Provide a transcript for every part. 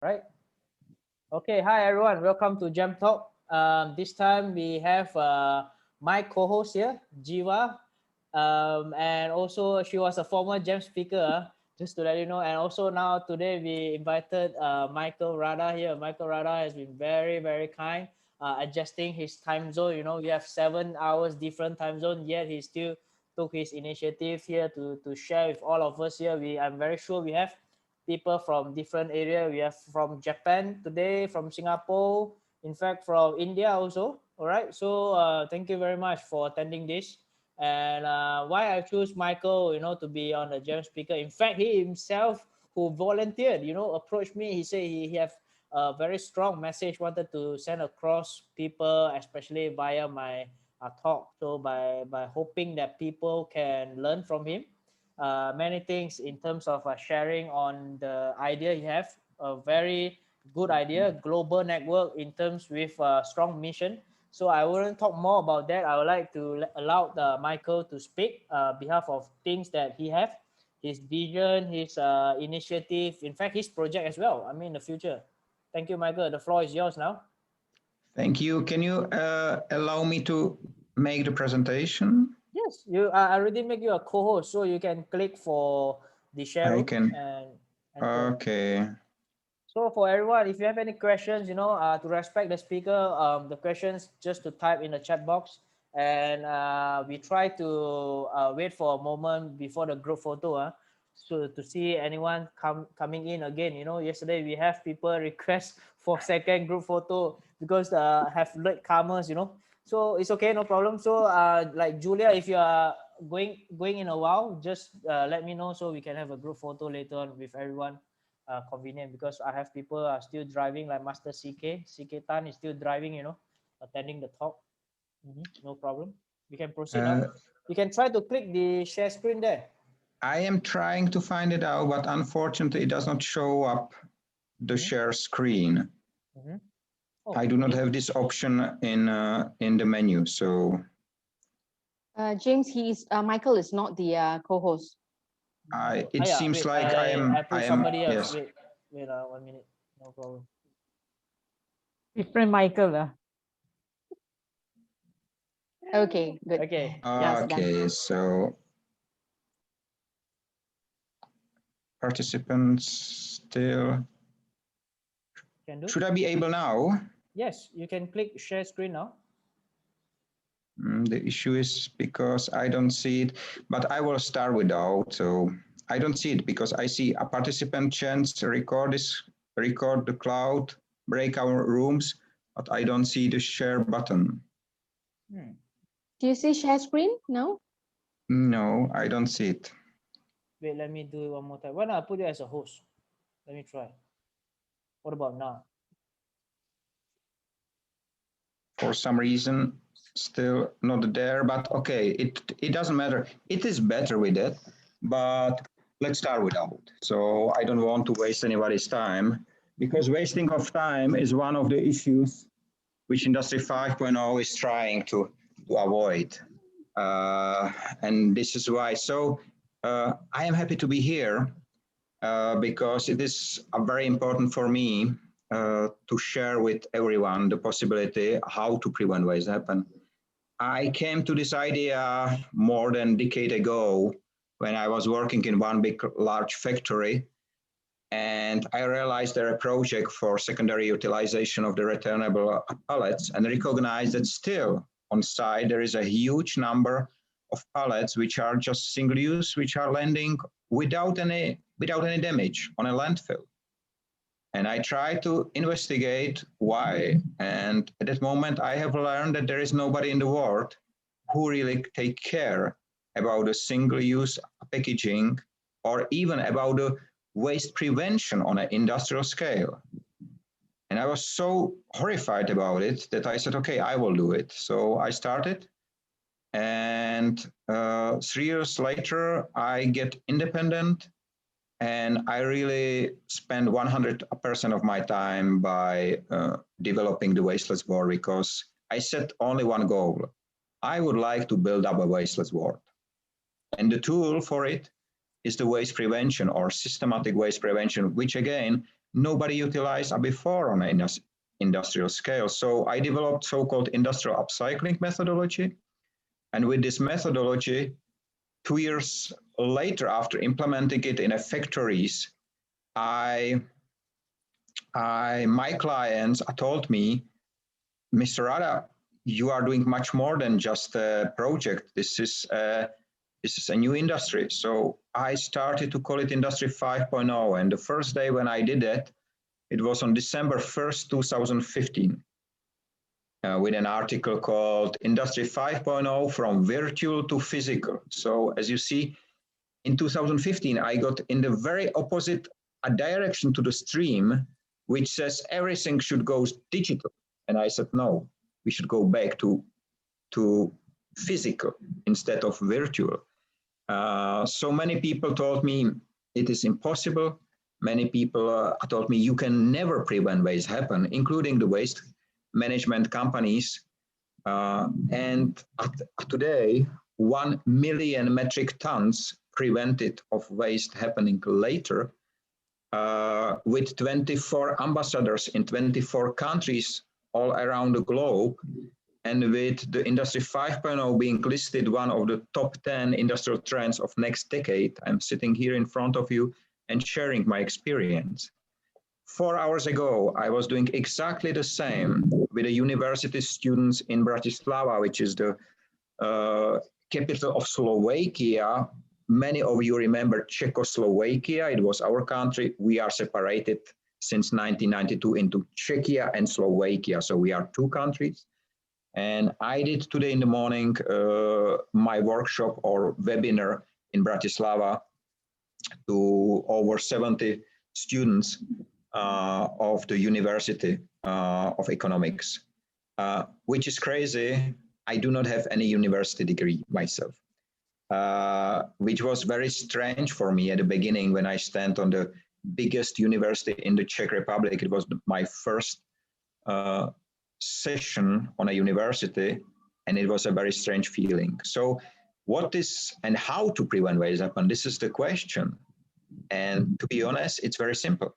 right? Okay, hi everyone. Welcome to Jamtalk. This time we have my co-host here, Jiva, and also she was a former Jam speaker. Just to let you know, and also now today we invited Michael Rada here. Michael Rada has been very kind, adjusting his time zone. You know, we have 7 hours different time zone, yet he still took his initiative here to share with all of us here. I'm very sure we have people from different area. We have from Japan today, from Singapore, in fact from India also. All right, so thank you very much for attending this. And why I choose Michael, you know, to be on the Jam speaker. In fact, he himself who volunteered, you know, approached me. He said he have a very strong message wanted to send across people, especially via my talk. So by hoping that people can learn from him many things in terms of sharing on the idea you have, a very good idea, global network in terms with a strong mission. So I wouldn't talk more about that. I would like to allow Michael to speak behalf of things that he have, his vision, his initiative, in fact his project as well, I mean the future. Thank you, Michael. The floor is yours now. Thank you. Can you allow me to make the presentation? Yes, you. I already make you a co-host, so you can click for the share I room can. and Okay. So for everyone, if you have any questions, you know, to respect the speaker, the questions just to type in the chat box, and we try to wait for a moment before the group photo, so to see anyone coming in again. You know, yesterday we have people request for second group photo because have late comers, you know. So it's okay, no problem. So like Julia, if you are going in a while, just let me know so we can have a group photo later on with everyone. Convenient because I have people are still driving, like Master CK Tan is still driving, you know, attending the talk. No problem. We can proceed now. You can try to click the share screen there. I am trying to find it out, but unfortunately it does not show up the share screen. Oh, I do not have this option in the menu. So James, Michael is not the co-host. It seems wait, like I am somebody else. Yes. Wait 1 minute. No problem. Different Michael. Okay, good. Okay. Okay, so participants still. Should I be able now? Yes, you can click share screen now. The issue is because I don't see it, but I will start without. So I don't see it because I see a participant chance record the cloud breakout rooms, but I don't see the share button. Do you see share screen now? No, I don't see it. Wait, let me do it one more time. Why not I put it as a host? Let me try. What about now? For some reason, still not there, but okay, it doesn't matter. It is better with it, but let's start without. So I don't want to waste anybody's time, because wasting of time is one of the issues which Industry 5.0 is trying to avoid. And this is why. So I am happy to be here because it is very important for me to share with everyone the possibility how to prevent waste happen. I came to this idea more than a decade ago when I was working in one large factory, and I realized there a project for secondary utilization of the returnable pallets, and recognized that still on site there is a huge number of pallets which are just single use, which are landing without any damage on a landfill. And I try to investigate why. And at that moment, I have learned that there is nobody in the world who really take care about the single-use packaging or even about the waste prevention on an industrial scale. And I was so horrified about it that I said, okay, I will do it. So I started. And 3 years later, I get independent. And I really spend 100% of my time by developing the wasteless world, because I set only one goal. I would like to build up a wasteless world. And the tool for it is the waste prevention or systematic waste prevention, which again nobody utilized before on an industrial scale. So I developed so-called industrial upcycling methodology. And with this methodology, 2 years later, after implementing it in factories, my clients told me, Mr. Rada, you are doing much more than just a project. This is a new industry. So I started to call it Industry 5.0. And the first day when I did that, it was on December 1st, 2015, with an article called Industry 5.0 from virtual to physical. So as you see, in 2015, I got in the very opposite direction to the stream, which says everything should go digital. And I said, no, we should go back to physical instead of virtual. So many people told me it is impossible. Many people told me you can never prevent waste happen, including the waste management companies. And today, 1 million metric tons prevented of waste happening later, with 24 ambassadors in 24 countries all around the globe, and with the Industry 5.0 being listed one of the top 10 industrial trends of next decade. I'm sitting here in front of you and sharing my experience. 4 hours ago, I was doing exactly the same with the university students in Bratislava, which is the capital of Slovakia. Many of you remember Czechoslovakia. It was our country. We are separated since 1992 into Czechia and Slovakia. So we are two countries. And I did today in the morning my workshop or webinar in Bratislava to over 70 students of the University of Economics, which is crazy. I do not have any university degree myself, which was very strange for me at the beginning when I stand on the biggest university in the Czech Republic. It was my first session on a university, and it was a very strange feeling. So what is and how to prevent waste happen? This is the question. And to be honest, it's very simple.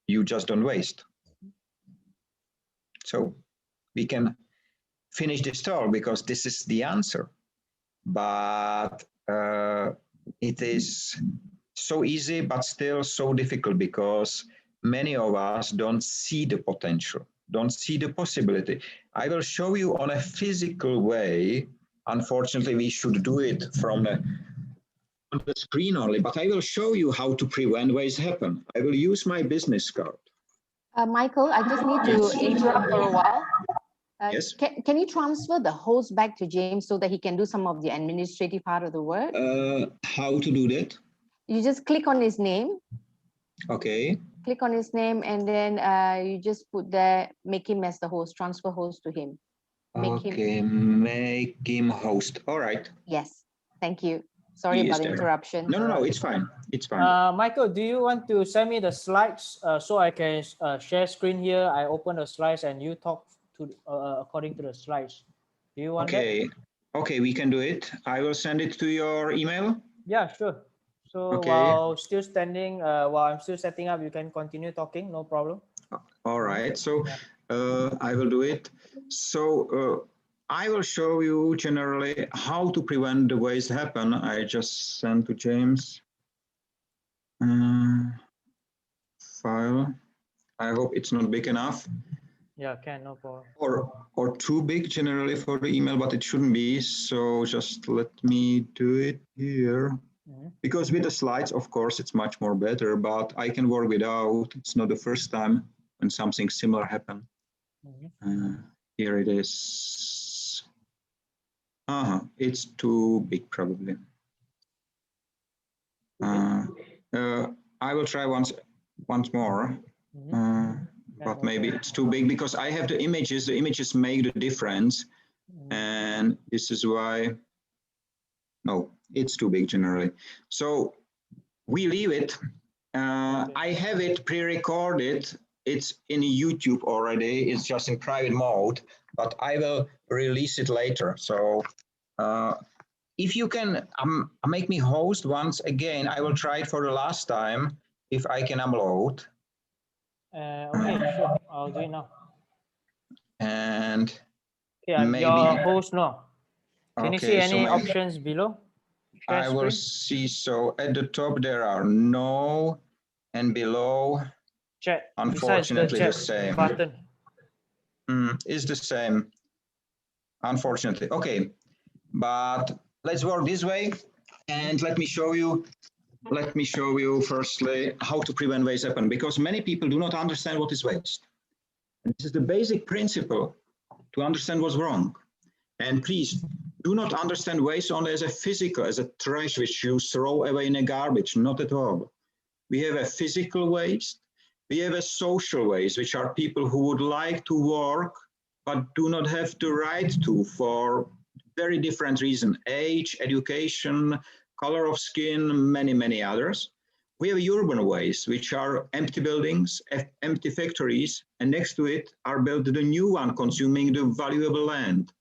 You just don't waste. So we can finish this talk because this is the answer. But it is so easy, but still so difficult because many of us don't see the potential, don't see the possibility. I will show you on a physical way. Unfortunately, we should do it from on the screen only, but I will show you how to prevent waste happen. I will use my business card. Michael, I just need to interrupt for a while. Yes. Can you transfer the host back to James so that he can do some of the administrative part of the work? How to do that? You just click on his name. Okay. Click on his name and then you just put there, make him as the host, transfer host to him. Make him host. All right. Yes. Thank you. Sorry about the interruption. No, it's fine. It's fine. Michael, do you want to send me the slides so I can share screen here? I open the slides and you talk to according to the slides. Do you want that? Okay, we can do it. I will send it to your email. Yeah, sure. So while still standing, while I'm still setting up, you can continue talking. No problem. All right. So I will do it. So I will show you generally how to prevent the waste happen. I just sent to James file. I hope it's not big enough. Yeah, can, no problem. Or too big generally for the email, but it shouldn't be. So just let me do it here. Because with the slides, of course, it's much more better, but I can work without. It's not the first time when something similar happened. Here it is. It's too big, probably. I will try once more, but maybe it's too big because I have the images. The images make the difference, and this is why. No, it's too big generally. So we leave it. I have it pre-recorded. It's in YouTube already. It's just in private mode, but I will release it later. So if you can make me host once again, I will try it for the last time if I can upload. Okay, sure. I'll do it now. And Okay, I'm maybe, your host now. Can you see okay, so any maybe options below? Share I will screen. see. So at the top there are no, and below, Chat. Besides the unfortunately, the chat same. button. Is the same, unfortunately. Okay, but let's work this way, and let me show you firstly how to prevent waste happen, because many people do not understand what is waste. And this is the basic principle to understand what's wrong. And please do not understand waste only as a physical, as a trash which you throw away in a garbage, not at all. We have a physical waste, we have a social waste, which are people who would like to work but do not have the right to for very different reasons: age, education, color of skin, many others. We have urban waste, which are empty buildings, empty factories, and next to it are built the new one, consuming the valuable land.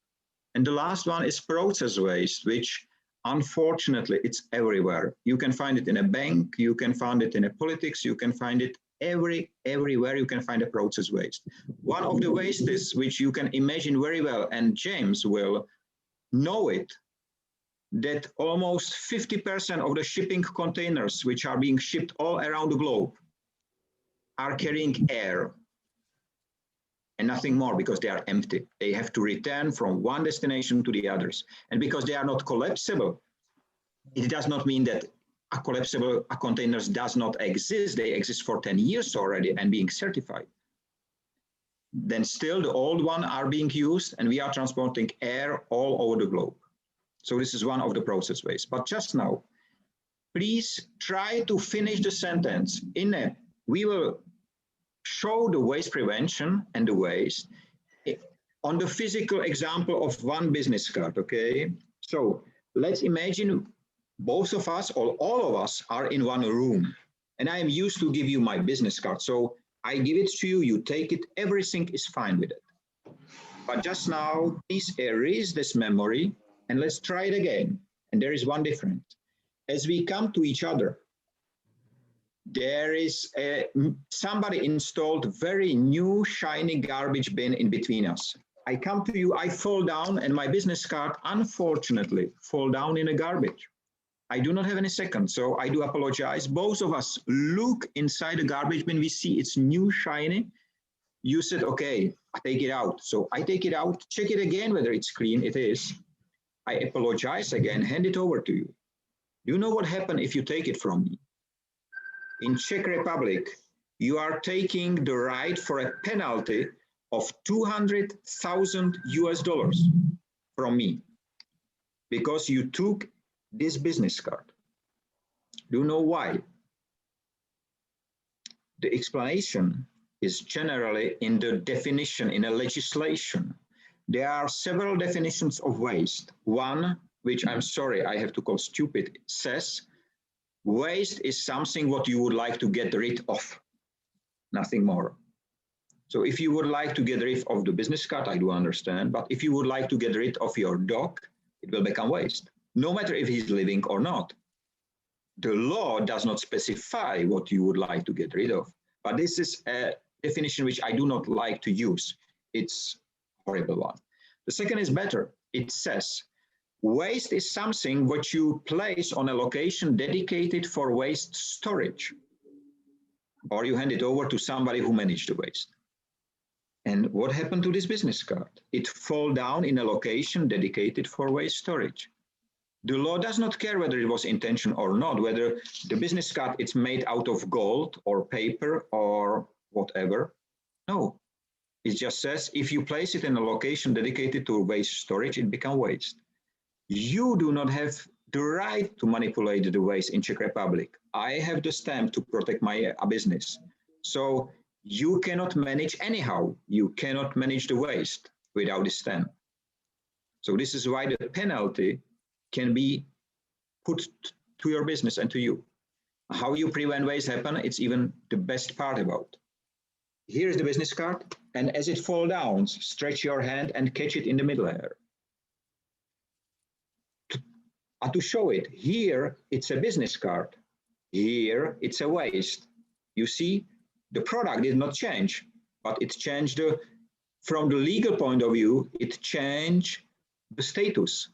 And the last one is process waste, which unfortunately it's everywhere. You can find it in a bank, you can find it in a politics, you can find it everywhere you can find a process waste. One of the wastes which you can imagine very well, and James will know it, that almost 50% of the shipping containers which are being shipped all around the globe are carrying air and nothing more, because they are empty. They have to return from one destination to the others. And because they are not collapsible, it does not mean that a collapsible containers does not exist. They exist for 10 years already and being certified. Then still the old ones are being used, and we are transporting air all over the globe. So this is one of the process waste. But just now, please try to finish the sentence. We will show the waste prevention and the waste on the physical example of one business card, okay? So let's imagine both of us, or all of us, are in one room, and I am used to give you my business card. So I give it to you, you take it, everything is fine with it. But just now, please erase this memory and let's try it again. And there is one difference. As we come to each other, there is somebody installed very new shiny garbage bin in between us. I come to you, I fall down, and my business card, unfortunately, fall down in a garbage. I do not have any second, so I do apologize. Both of us look inside the garbage bin, we see it's new shiny. You said, okay, I take it out. So I take it out, check it again whether it's clean, it is. I apologize again, hand it over to you. You know what happened if you take it from me? In Czech Republic, you are taking the right for a penalty of 200,000 US dollars from me because you took this business card. Do you know why? The explanation is generally in the definition, in a legislation. There are several definitions of waste. One, which I'm sorry, I have to call stupid, says waste is something what you would like to get rid of, nothing more. So if you would like to get rid of the business card, I do understand, but if you would like to get rid of your dog, it will become waste, no matter if he's living or not. The law does not specify what you would like to get rid of, but this is a definition which I do not like to use. It's a horrible one. The second is better. It says, waste is something what you place on a location dedicated for waste storage, or you hand it over to somebody who managed the waste. And what happened to this business card? It fell down in a location dedicated for waste storage. The law does not care whether it was intentional or not, whether the business card is made out of gold or paper or whatever. No, it just says if you place it in a location dedicated to waste storage, it becomes waste. You do not have the right to manipulate the waste in Czech Republic. I have the stamp to protect my business. So you cannot manage anyhow. You cannot manage the waste without the stamp. So this is why the penalty can be put to your business and to you. How you prevent waste happen, it's even the best part about. Here is the business card, and as it falls down, stretch your hand and catch it in the middle here. To show it, here it's a business card. Here it's a waste. You see, The product did not change, but it changed from the legal point of view, it changed the status.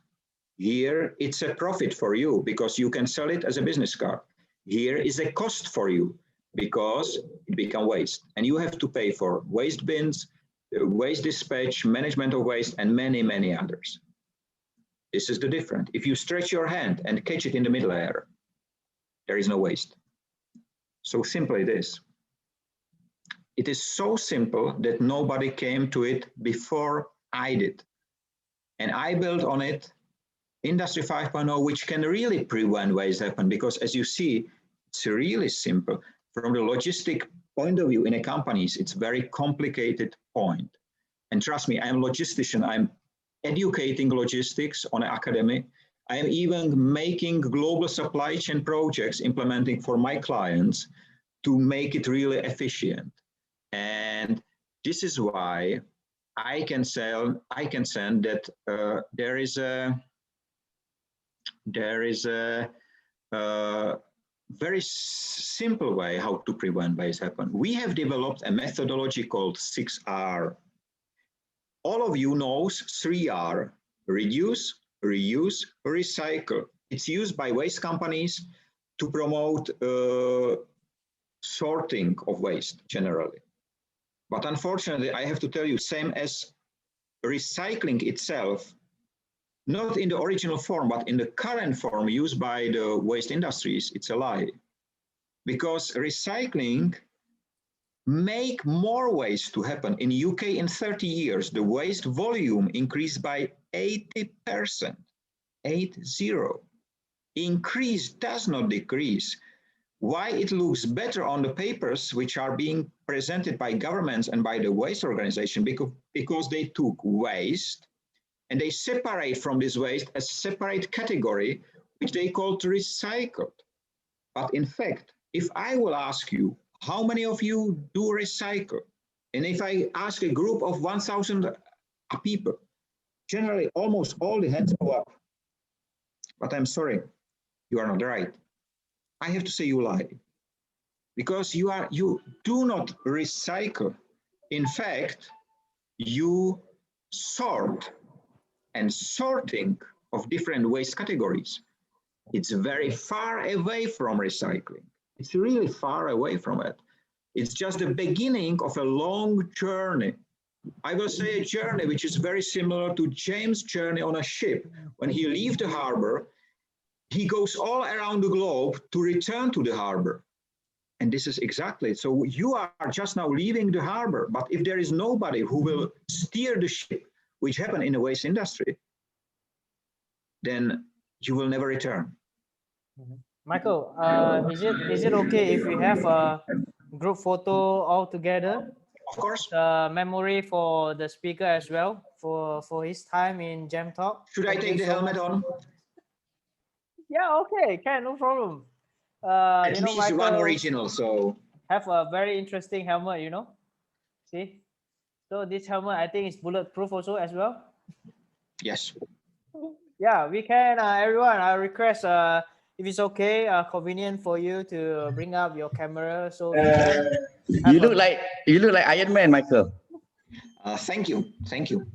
Here, it's a profit for you because you can sell it as a business card. Here is a cost for you because it became waste. And you have to pay for waste bins, waste dispatch, management of waste, and many, many others. This is the difference. If you stretch your hand and catch it in the middle air, there is no waste. So simple it is. It is so simple that nobody came to it before I did. And I built on it Industry 5.0, which can really prevent waste happen, because as you see, it's really simple. From the logistic point of view in a companies, it's very complicated point. And trust me, I'm a logistician. I'm educating logistics on an academy. I am even making global supply chain projects, implementing for my clients to make it really efficient. And this is why I can send that there is a very simple way how to prevent waste happen. We have developed a methodology called 6R. All of you knows 3R: reduce, reuse, recycle. It's used by waste companies to promote sorting of waste generally. But unfortunately, I have to tell you, same as recycling itself, not in the original form, but in the current form used by the waste industries, it's a lie. Because recycling make more waste to happen. In UK in 30 years, the waste volume increased by 80%, 80. Increase does not decrease. Why it looks better on the papers which are being presented by governments and by the waste organization? Because they took waste and they separate from this waste a separate category, which they called recycled. But in fact, if I will ask you, how many of you do recycle? And if I ask a group of 1,000 people, generally almost all the hands go up. But I'm sorry, you are not right. I have to say you lie. Because you do not recycle. In fact, you sort. And sorting of different waste categories, it's very far away from recycling. It's really far away from it. It's just the beginning of a long journey. I will say a journey which is very similar to James' journey on a ship. When he leaves the harbor, he goes all around the globe to return to the harbor. And this is exactly it. So you are just now leaving the harbor, but if there is nobody who will steer the ship, which happen in the waste industry, then you will never return. Michael, is it okay if we have a group photo all together? Of course. Memory for the speaker as well for his time in Jamtalk. Should I take the helmet on? Yeah, okay, can, no problem. At least Michael, one original, so have a very interesting helmet, see. So this helmet, I think, is bulletproof also as well. Yes. Yeah, we can. Everyone, I request if it's okay, convenient for you to bring up your camera so we can. You look like Iron Man, Michael. Thank you.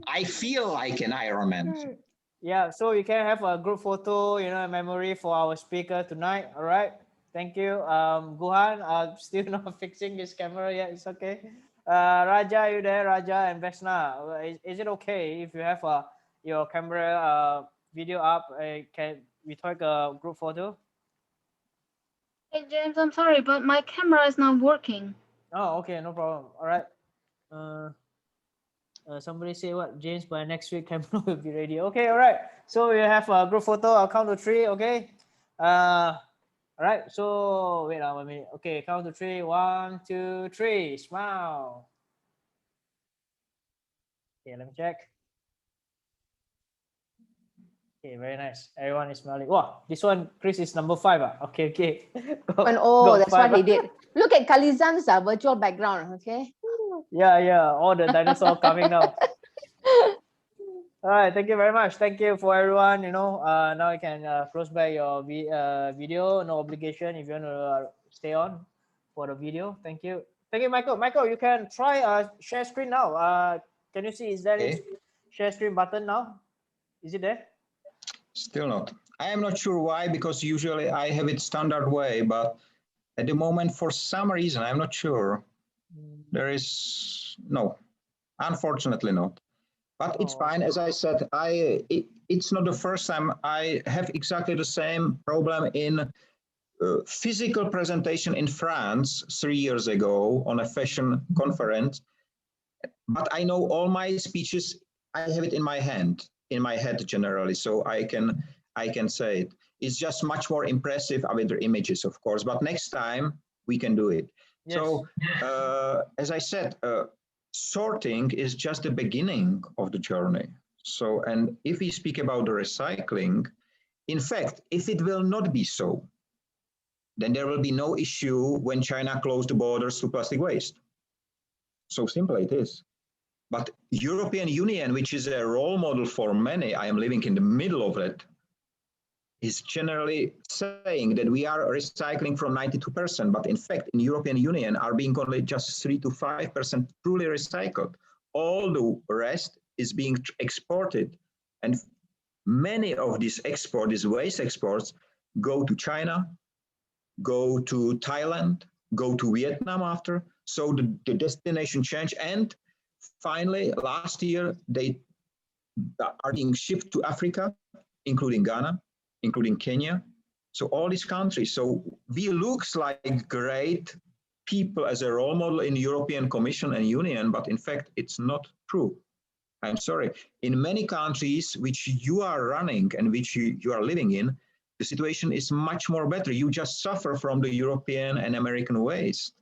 I feel like an Iron Man. Yeah, so we can have a group photo, a memory for our speaker tonight. All right. Thank you. Guhan, still not fixing his camera yet. It's okay. Raja, you there? Raja and Vesna, is it okay if you have your camera video up? Can we take a group photo? Hey James, I'm sorry, but my camera is not working. Oh, okay, no problem. All right. Somebody say what? James, by next week camera will be ready. Okay, all right. So we have a group photo. I'll count to 3. Okay. All right. So wait a minute. Okay, count to 3. 1, 2, 3. Smile. Okay, let me check. Okay, very nice. Everyone is smiling. Wow, this one, Chris, is number 5. Okay. That's what he did. Look at Kalizan's virtual background. Okay. Yeah. All the dinosaurs coming now. All right, thank you very much. Thank you for everyone. Now you can close back your video. No obligation if you want to stay on for the video. Thank you. Thank you, Michael. Michael, you can try share screen now. Can you see? Is there a Okay. share screen button now? Is it there? Still not. I am not sure why, because usually I have it standard way, but at the moment, for some reason, I'm not sure. There is no, unfortunately not. But it's Oh, fine. As I said, it's not the first time I have exactly the same problem in physical presentation in France 3 years ago on a fashion conference. But I know all my speeches, I have it in my head generally, so I can say it. It's just much more impressive with the images, of course, but next time we can do it. yes. So as I said, sorting is just the beginning of the journey. So, and if we speak about the recycling, in fact, if it will not be so, then there will be no issue when China closed the borders to plastic waste. So simple it is. But European Union, which is a role model for many, I am living in the middle of it, is generally saying that we are recycling from 92%, but in fact, in European Union are being only just 3 to 5% truly recycled. All the rest is being exported. And many of these waste exports, go to China, go to Thailand, go to Vietnam after. So the destination change. And finally, last year, they are being shipped to Africa, including Ghana, including Kenya. So all these countries. So we looks like great people as a role model in European Commission and Union, but in fact, it's not true. I'm sorry. In many countries which you are running and which you are living in, the situation is much more better. You just suffer from the European and American waste.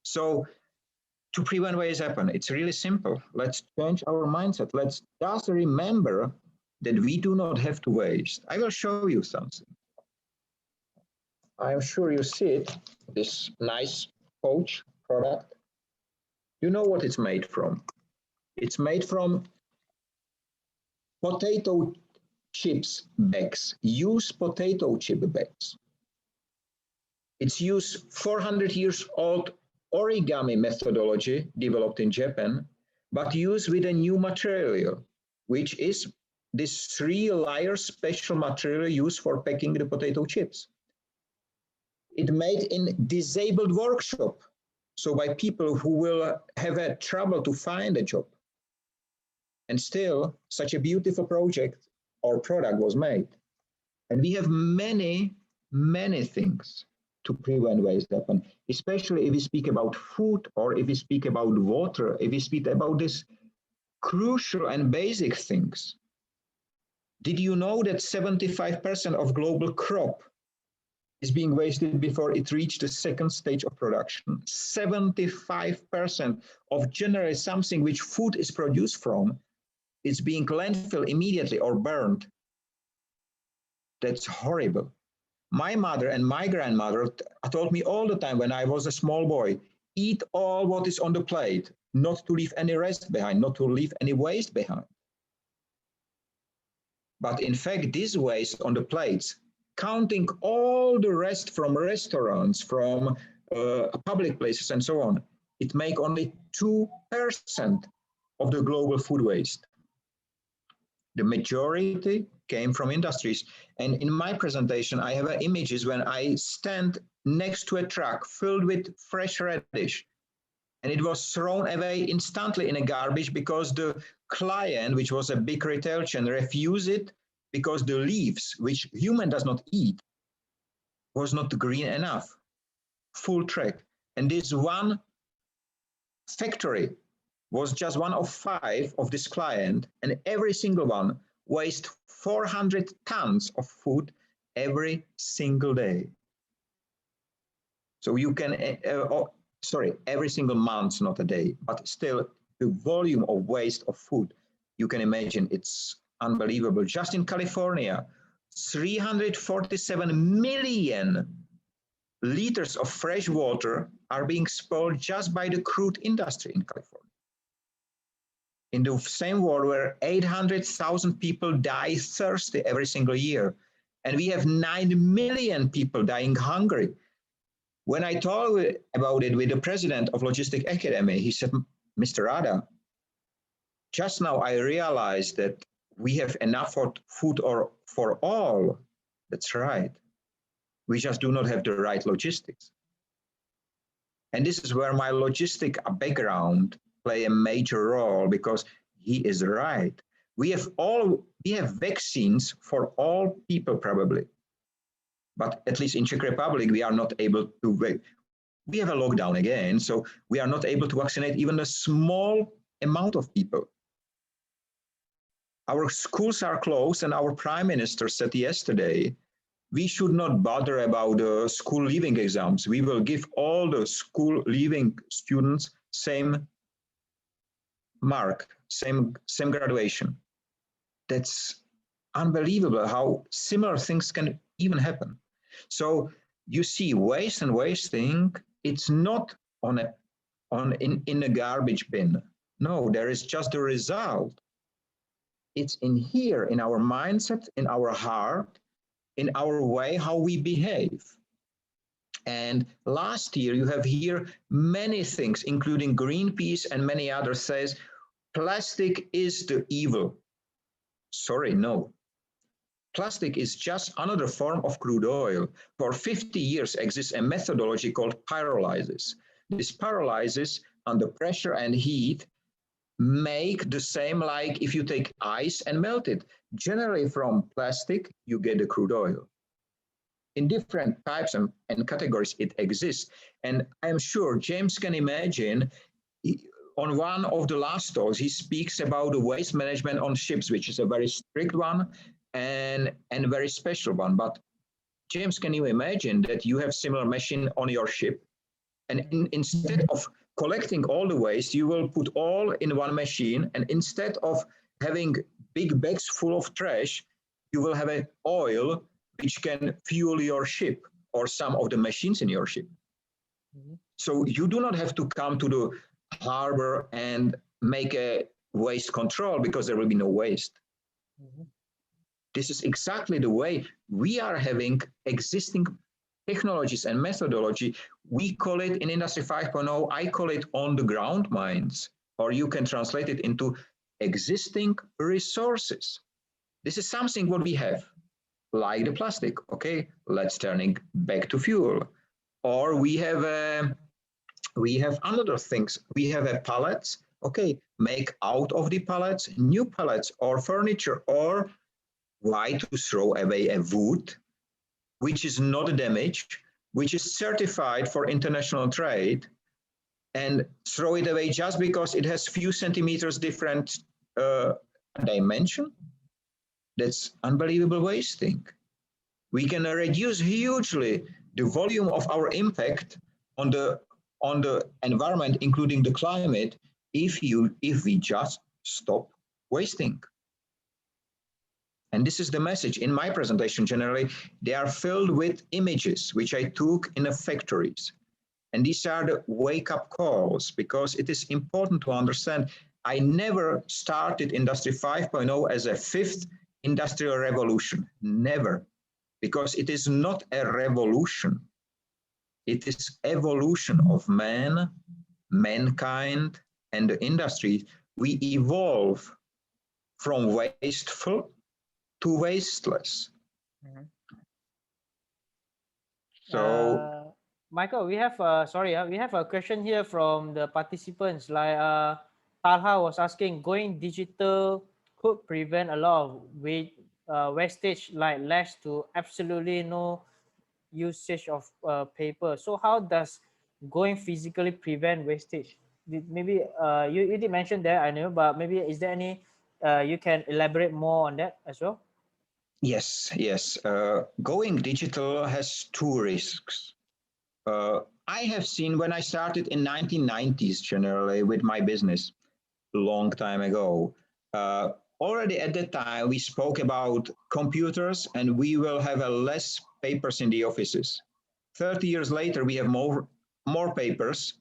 So to prevent waste happen, it's really simple. Let's change our mindset. Let's just remember that we do not have to waste. I will show you something. I'm sure you see it, this nice pouch product. You know what it's made from? It's made from potato chips bags, used potato chip bags. It's used 400 years old origami methodology developed in Japan, but used with a new material, which is this 3-layer special material used for packing the potato chips. It made in disabled workshop, so by people who will have a trouble to find a job. And still, such a beautiful project or product was made. And we have many, many things to prevent waste happen, especially if we speak about food or if we speak about water, if we speak about these crucial and basic things. Did you know that 75% of global crop is being wasted before it reached the second stage of production? 75% of generally something which food is produced from is being landfill immediately or burned. That's horrible. My mother and my grandmother told me all the time when I was a small boy, eat all what is on the plate, not to leave any rest behind, not to leave any waste behind. But in fact, this waste on the plates, counting all the rest from restaurants, from public places and so on, it make only 2% of the global food waste. The majority came from industries. And in my presentation, I have images when I stand next to a truck filled with fresh radish. And it was thrown away instantly in a garbage because the client, which was a big retail chain, refused it because the leaves, which human does not eat, was not green enough. Full track. And this one factory was just one of 5 of this client, and every single one waste 400 tons of food every single day. So you can, every single month, not a day, but still the volume of waste of food, you can imagine it's unbelievable. Just in California, 347 million liters of fresh water are being spoiled just by the crude industry in California. In the same world where 800,000 people die thirsty every single year, and we have 9 million people dying hungry. When I talked about it with the president of Logistic Academy, he said, Mr. Rada, just now I realized that we have enough food for all. That's right. We just do not have the right logistics. And this is where my logistic background play a major role, because he is right. We have vaccines for all people probably, but at least in Czech Republic, we are not able to wait. We have a lockdown again, so we are not able to vaccinate even a small amount of people. Our schools are closed, and our prime minister said yesterday, we should not bother about the school leaving exams. We will give all the school leaving students same mark, same graduation. That's unbelievable how similar things can even happen. So you see, waste and wasting, it's not in a garbage bin. No, there is just a result. It's in here, in our mindset, in our heart, in our way how we behave. And last year, you have here many things, including Greenpeace and many others, says plastic is the evil. Sorry, no. Plastic is just another form of crude oil. For 50 years exists a methodology called pyrolysis. This pyrolysis under pressure and heat make the same like if you take ice and melt it. Generally from plastic, you get the crude oil. In different types and categories it exists. And I'm sure James can imagine, on one of the last talks, he speaks about the waste management on ships, which is a very strict one and a very special one. But James, can you imagine that you have similar machine on your ship? And instead of collecting all the waste, you will put all in one machine. And instead of having big bags full of trash, you will have an oil which can fuel your ship or some of the machines in your ship. Mm-hmm. So you do not have to come to the harbor and make a waste control because there will be no waste. Mm-hmm. This is exactly the way we are having existing technologies and methodology. We call it in Industry 5.0, I call it on-the-ground mines, or you can translate it into existing resources. This is something what we have, like the plastic. Okay, let's turning back to fuel. Or we have other things. We have pallets. Okay, make out of the pallets new pallets or furniture, or why to throw away a wood which is not damaged, which is certified for international trade, and throw it away just because it has few centimeters different dimension? That's unbelievable wasting. We can reduce hugely the volume of our impact on the environment, including the climate, if we just stop wasting. And this is the message in my presentation. Generally, they are filled with images which I took in the factories. And these are the wake-up calls, because it is important to understand I never started Industry 5.0 as a fifth industrial revolution. Never. Because it is not a revolution. It is evolution of man, mankind, and the industry. We evolve from wasteful to wasteless. Mm-hmm. So, Michael, we have we have a question here from the participants. Like Talha was asking, going digital could prevent a lot of wastage, like less to absolutely no usage of paper. So how does going physically prevent wastage? Maybe you did mention that, I know, but maybe is there any you can elaborate more on that as well? Yes. Going digital has two risks. I have seen when I started in 1990s, generally with my business, a long time ago. Already at that time, we spoke about computers and we will have less papers in the offices. 30 years later, we have more papers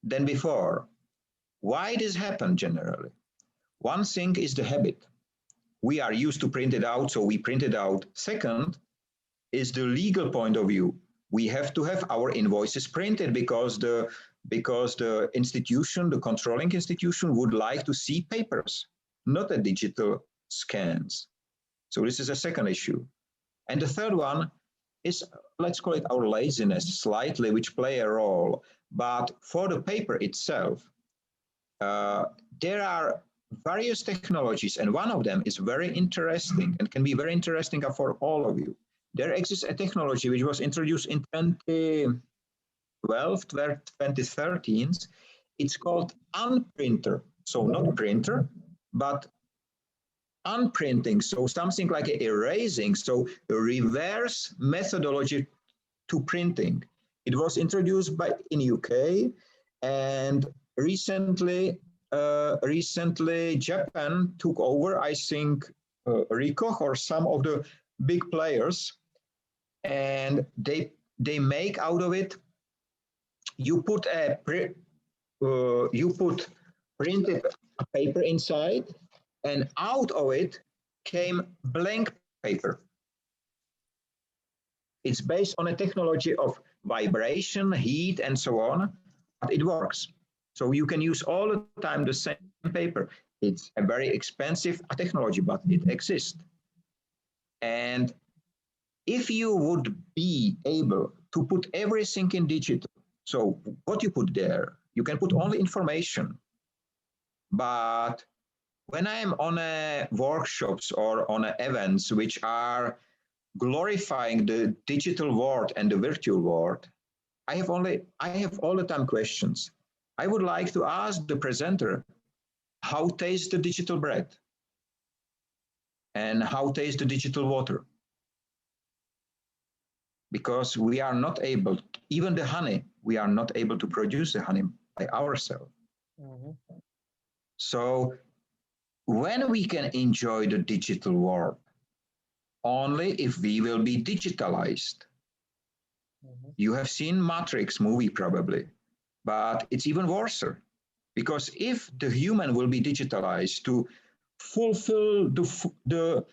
than before. Why this happened generally? One thing is the habit. We are used to print it out, so we print it out. Second is the legal point of view. we have to have our invoices printed because the institution, the controlling institution, would like to see papers, not a digital scans. So this is a second issue. And the third one is, let's call it our laziness slightly, which play a role. But for the paper itself, there are various technologies, and one of them is very interesting and can be very interesting for all of you. There exists a technology which was introduced in 2012, 2013. It's called Unprinter. So not printer, but unprinting. So something like erasing. So a reverse methodology to printing. It was introduced in UK, and recently Japan took over, I think, Rikoch or some of the big players, and they make out of it. You put printed paper inside, and out of it came blank paper. It's based on a technology of vibration, heat, and so on, but it works. So you can use all the time the same paper. It's a very expensive technology, but it exists. And if you would be able to put everything in digital, so what you put there, you can put only information. But when I'm on workshops or on events which are glorifying the digital world and the virtual world, I have all the time questions. I would like to ask the presenter, how tastes the digital bread? And how tastes the digital water? Because we are not able, even the honey, we are not able to produce the honey by ourselves. Mm-hmm. So when we can enjoy the digital world, only if we will be digitalized. Mm-hmm. You have seen Matrix movie probably, but it's even worse. Because if the human will be digitalized to fulfill the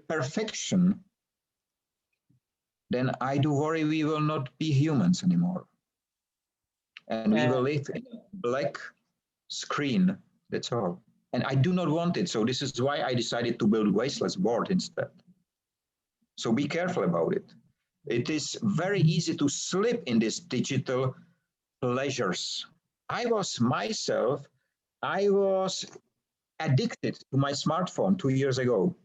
perfection, then I do worry we will not be humans anymore. And we will live in a black screen, that's all. And I do not want it. So this is why I decided to build Wasteless World instead. So be careful about it. It is very easy to slip in these digital pleasures. I was addicted to my smartphone 2 years ago.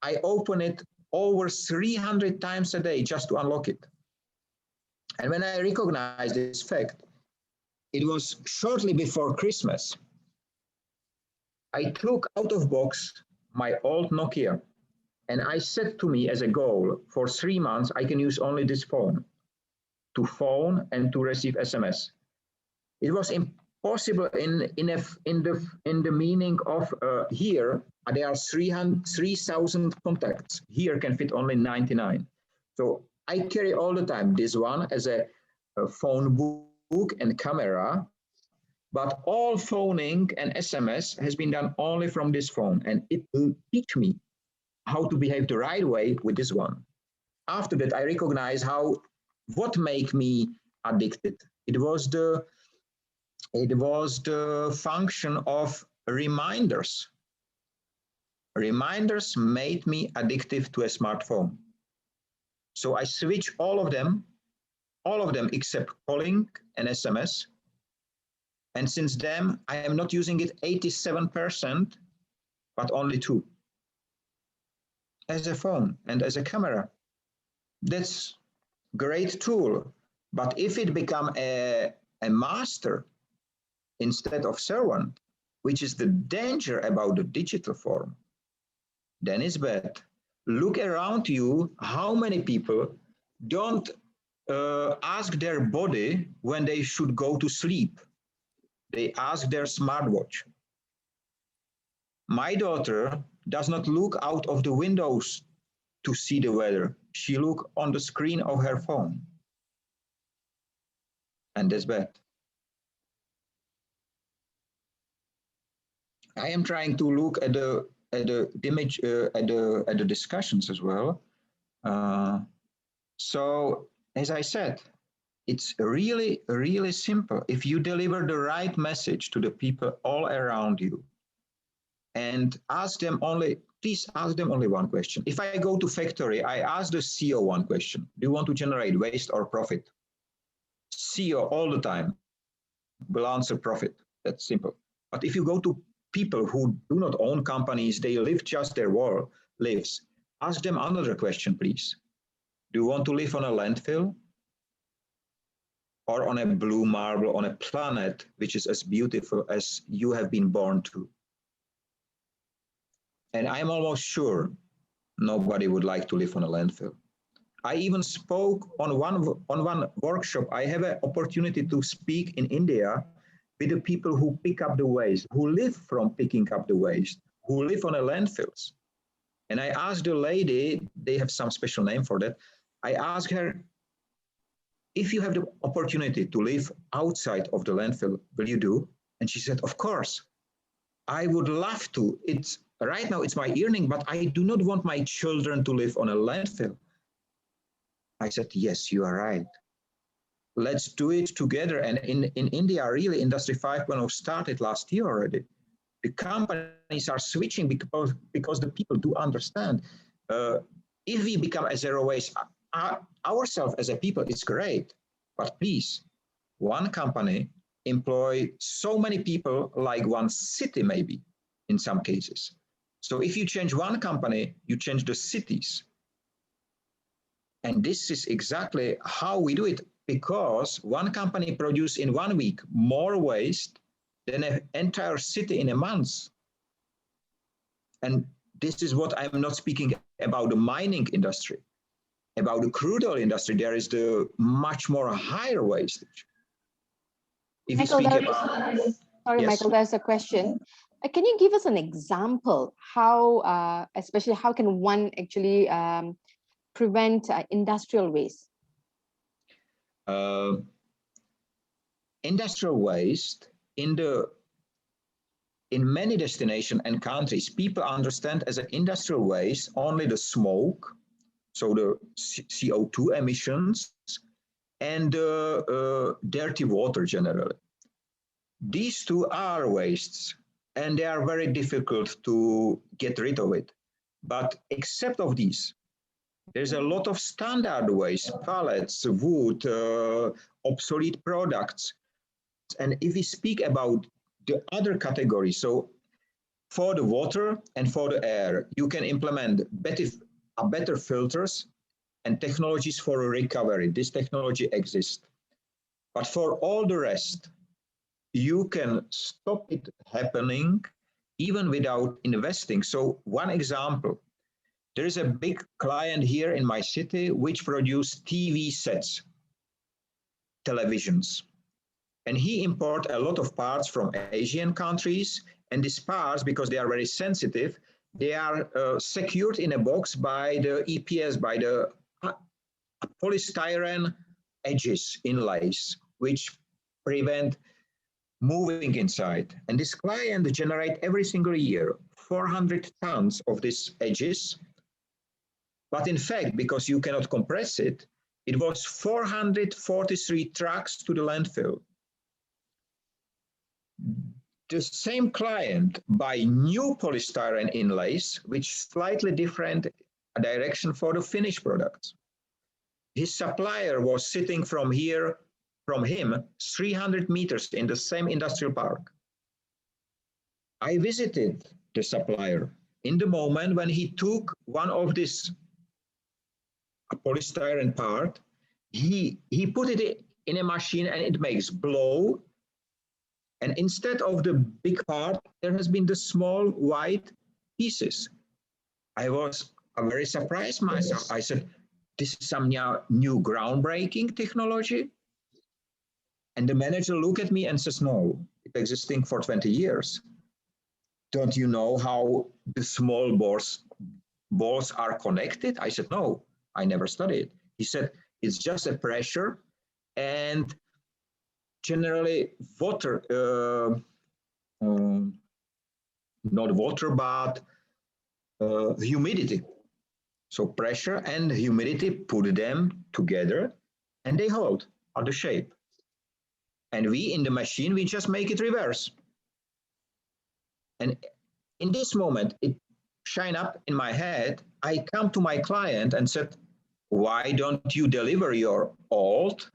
I open it over 300 times a day just to unlock it. And when I recognized this fact, it was shortly before Christmas. I took out of box my old Nokia, and I set to me as a goal, for 3 months, I can use only this phone to phone and to receive SMS. It was impossible in the meaning of here, there are 3,000 contacts. Here can fit only 99. So I carry all the time this one as a phone book and camera, but all phoning and SMS has been done only from this phone, and it will teach me how to behave the right way with this one. After that, I recognize what make me addicted. It was the function of reminders. Reminders made me addictive to a smartphone. So I switch all of them except calling and SMS. And since then, I am not using it 87%, but only 2%. As a phone and as a camera. That's a great tool. But if it become a master instead of servant, which is the danger about the digital form, then it's bad. Look around you, how many people don't ask their body when they should go to sleep. They ask their smartwatch. My daughter does not look out of the windows to see the weather. She looks on the screen of her phone. And that's bad. I am trying to look at the discussions as well. So as I said, it's really, really simple. If you deliver the right message to the people all around you and ask them only, please ask them only one question. If I go to factory, I ask the CEO one question. Do you want to generate waste or profit? CEO all the time will answer profit. That's simple. But if you go to people who do not own companies, they live just their world lives, ask them another question, please. Do you want to live on a landfill or on a blue marble on a planet which is as beautiful as you have been born to? And I'm almost sure nobody would like to live on a landfill. I even spoke on one workshop. I have an opportunity to speak in India with the people who pick up the waste, who live from picking up the waste, who live on the landfills. And I asked the lady, they have some special name for that. I asked her, if you have the opportunity to live outside of the landfill, will you do? And she said, of course, I would love to. It's right now it's my earning, but I do not want my children to live on a landfill. I said, yes, you are right. Let's do it together. And in India, really, Industry 5.0 started last year already. The companies are switching because the people do understand. If we become a zero waste ourselves as a people, it's great. But please, one company employ so many people like one city, maybe in some cases. So if you change one company, you change the cities. And this is exactly how we do it, because one company produces in 1 week more waste than an entire city in a month. And this is what I'm not speaking about the mining industry. About the crude oil industry, there is the much more higher wastage. If Michael, you speak about, sorry, yes. Michael, there's a question. Can you give us an example how, especially how can one actually prevent industrial waste? Industrial waste in many destinations and countries, people understand as an industrial waste only the smoke, so the CO2 emissions, and the dirty water generally. These two are wastes, and they are very difficult to get rid of it. But except of these, there's a lot of standard waste, pallets, wood, obsolete products. And if we speak about the other categories, so for the water and for the air, you can implement better filters and technologies for recovery. This technology exists. But for all the rest, you can stop it happening even without investing. So one example, there is a big client here in my city which produces TV sets, televisions. And he imports a lot of parts from Asian countries. And these parts, because they are very sensitive, they are secured in a box by the EPS, by the polystyrene edges, inlays, which prevent moving inside. And this client generates every single year 400 tons of these edges. But in fact, because you cannot compress it, it was 443 trucks to the landfill. The same client buy new polystyrene inlays, which slightly different direction for the finished products. His supplier was sitting from him 300 meters in the same industrial park. I visited the supplier in the moment when he took one of this polystyrene part, he put it in a machine and it makes blow. And instead of the big part, there has been the small white pieces. I was very surprised myself. I said, this is some new groundbreaking technology. And the manager looked at me and says, no, it's existing for 20 years. Don't you know how the small balls are connected? I said, no, I never studied. He said, it's just a pressure and generally water, not water, but humidity. So pressure and humidity, put them together and they hold on the shape. And we in the machine, we just make it reverse. And in this moment, it shine up in my head. I come to my client and said, why don't you deliver your old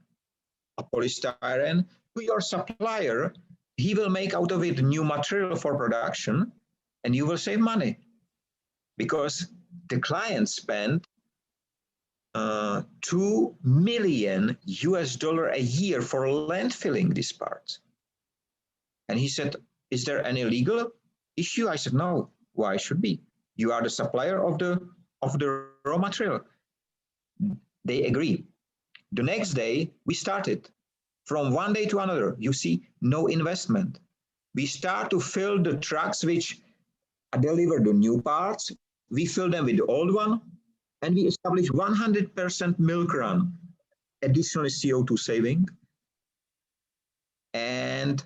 polystyrene to your supplier? He will make out of it new material for production and you will save money. Because the client spent $2 million a year for landfilling these parts. And he said, is there any legal issue? I said, no, why should be? You are the supplier of the raw material. They agree. The next day, we started. From one day to another, you see, no investment. We start to fill the trucks which deliver the new parts. We fill them with the old one, and we establish 100% milk run, additional CO2 saving. And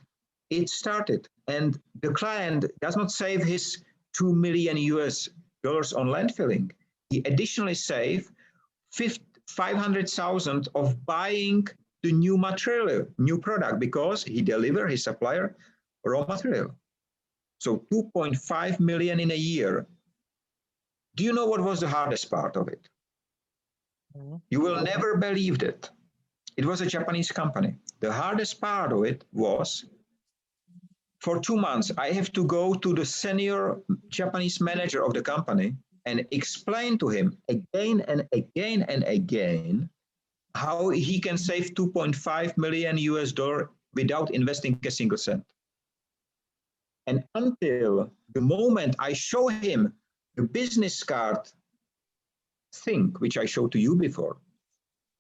it started. And the client does not save his $2 million on landfilling. He additionally saved 500,000 of buying the new material, new product, because he delivered his supplier raw material. So 2.5 million in a year. Do you know what was the hardest part of it? You will never believe it. It was a Japanese company. The hardest part of it was, for 2 months, I have to go to the senior Japanese manager of the company and explain to him again and again and again how he can save $2.5 million without investing a single cent. And until the moment I show him the business card thing, which I showed to you before,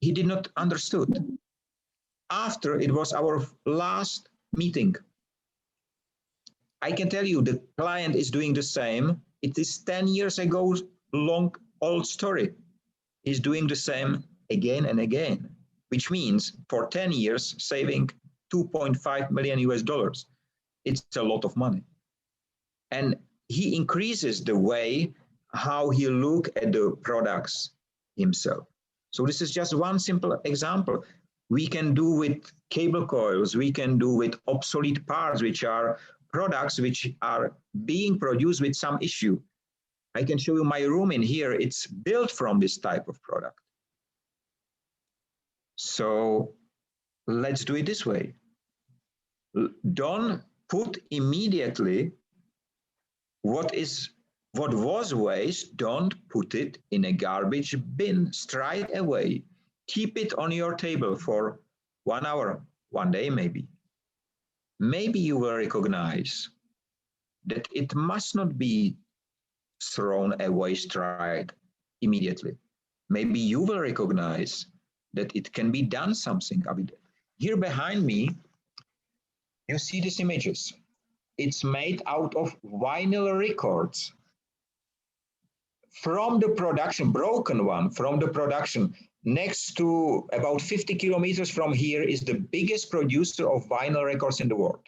he did not understood. After it was our last meeting, I can tell you the client is doing the same. It is 10 years ago, long old story. He's doing the same again and again, which means for 10 years, saving $2.5 million. It's a lot of money. And he increases the way how he look at the products himself. So this is just one simple example. We can do with cable coils, we can do with obsolete parts, which are products which are being produced with some issue. I can show you my room in here. It's built from this type of product. So let's do it this way. Don't put immediately what was waste, don't put it in a garbage bin straight away. Keep it on your table for 1 hour, 1 day maybe. Maybe you will recognize that it must not be thrown away straight immediately. Maybe you will recognize that it can be done something with it. Here behind me, you see these images. It's made out of vinyl records. From the production, broken one, from the production, next to about 50 kilometers from here is the biggest producer of vinyl records in the world.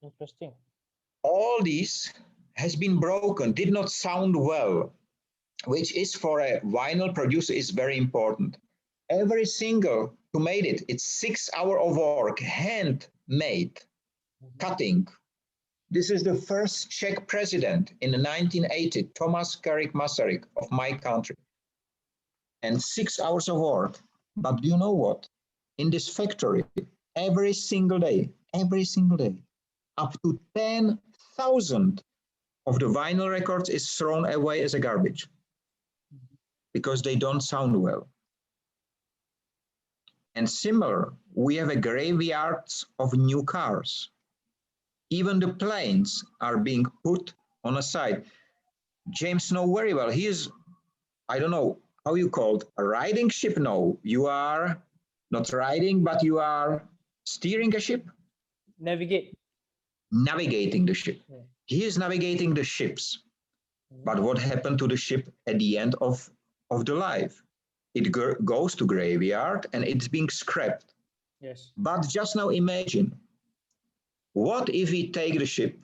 Interesting. All these has been broken, did not sound well, which is for a vinyl producer is very important. Every single who made it, it's 6 hours of work, handmade, cutting. This is the first Czech president in 1980, Thomas Garrick Masaryk of my country. And 6 hours of work. But do you know what? In this factory, every single day, up to 10,000 of the vinyl records is thrown away as a garbage because they don't sound well. And similar, we have a graveyards of new cars. Even the planes are being put on a side. James knows very well. He is, I don't know how you call it, a riding ship. No, you are not riding, but you are steering a ship. Navigating the ship. Yeah. He is navigating the ships. But what happened to the ship at the end of the life? It goes to graveyard and it's being scrapped. Yes. But just now imagine, what if we take the ship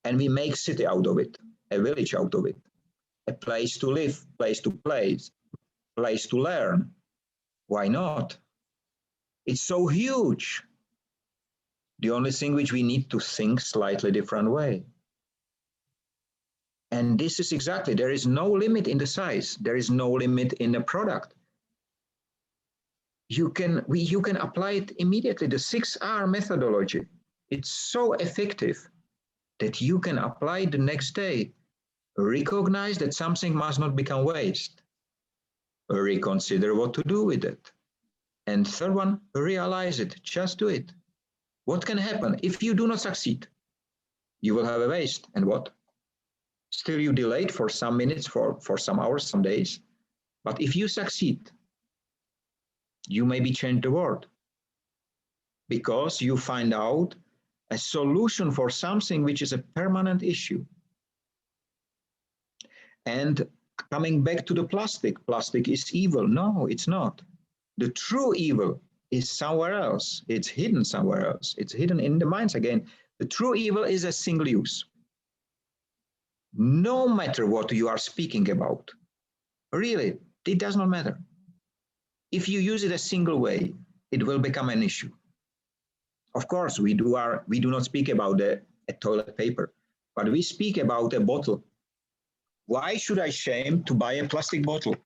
and we make city out of it, a village out of it, a place to live, place to play, place to learn. Why not? It's so huge. The only thing which we need to think slightly different way. And this is exactly, there is no limit in the size. There is no limit in the product. You can apply it immediately. The 6R methodology, it's so effective that you can apply it the next day. Recognize that something must not become waste. Reconsider what to do with it. And third one, realize it, just do it. What can happen if you do not succeed? You will have a waste, and what? Still you delayed for some minutes, for some hours, some days. But if you succeed, you maybe change the world because you find out a solution for something which is a permanent issue. And coming back to the plastic is evil. No, it's not. The true evil is somewhere else. It's hidden somewhere else. It's hidden in the minds again. The true evil is a single use. No matter what you are speaking about, really, it does not matter. If you use it a single way, it will become an issue. Of course, we do not speak about a toilet paper, but we speak about a bottle. Why should I shame to buy a plastic bottle?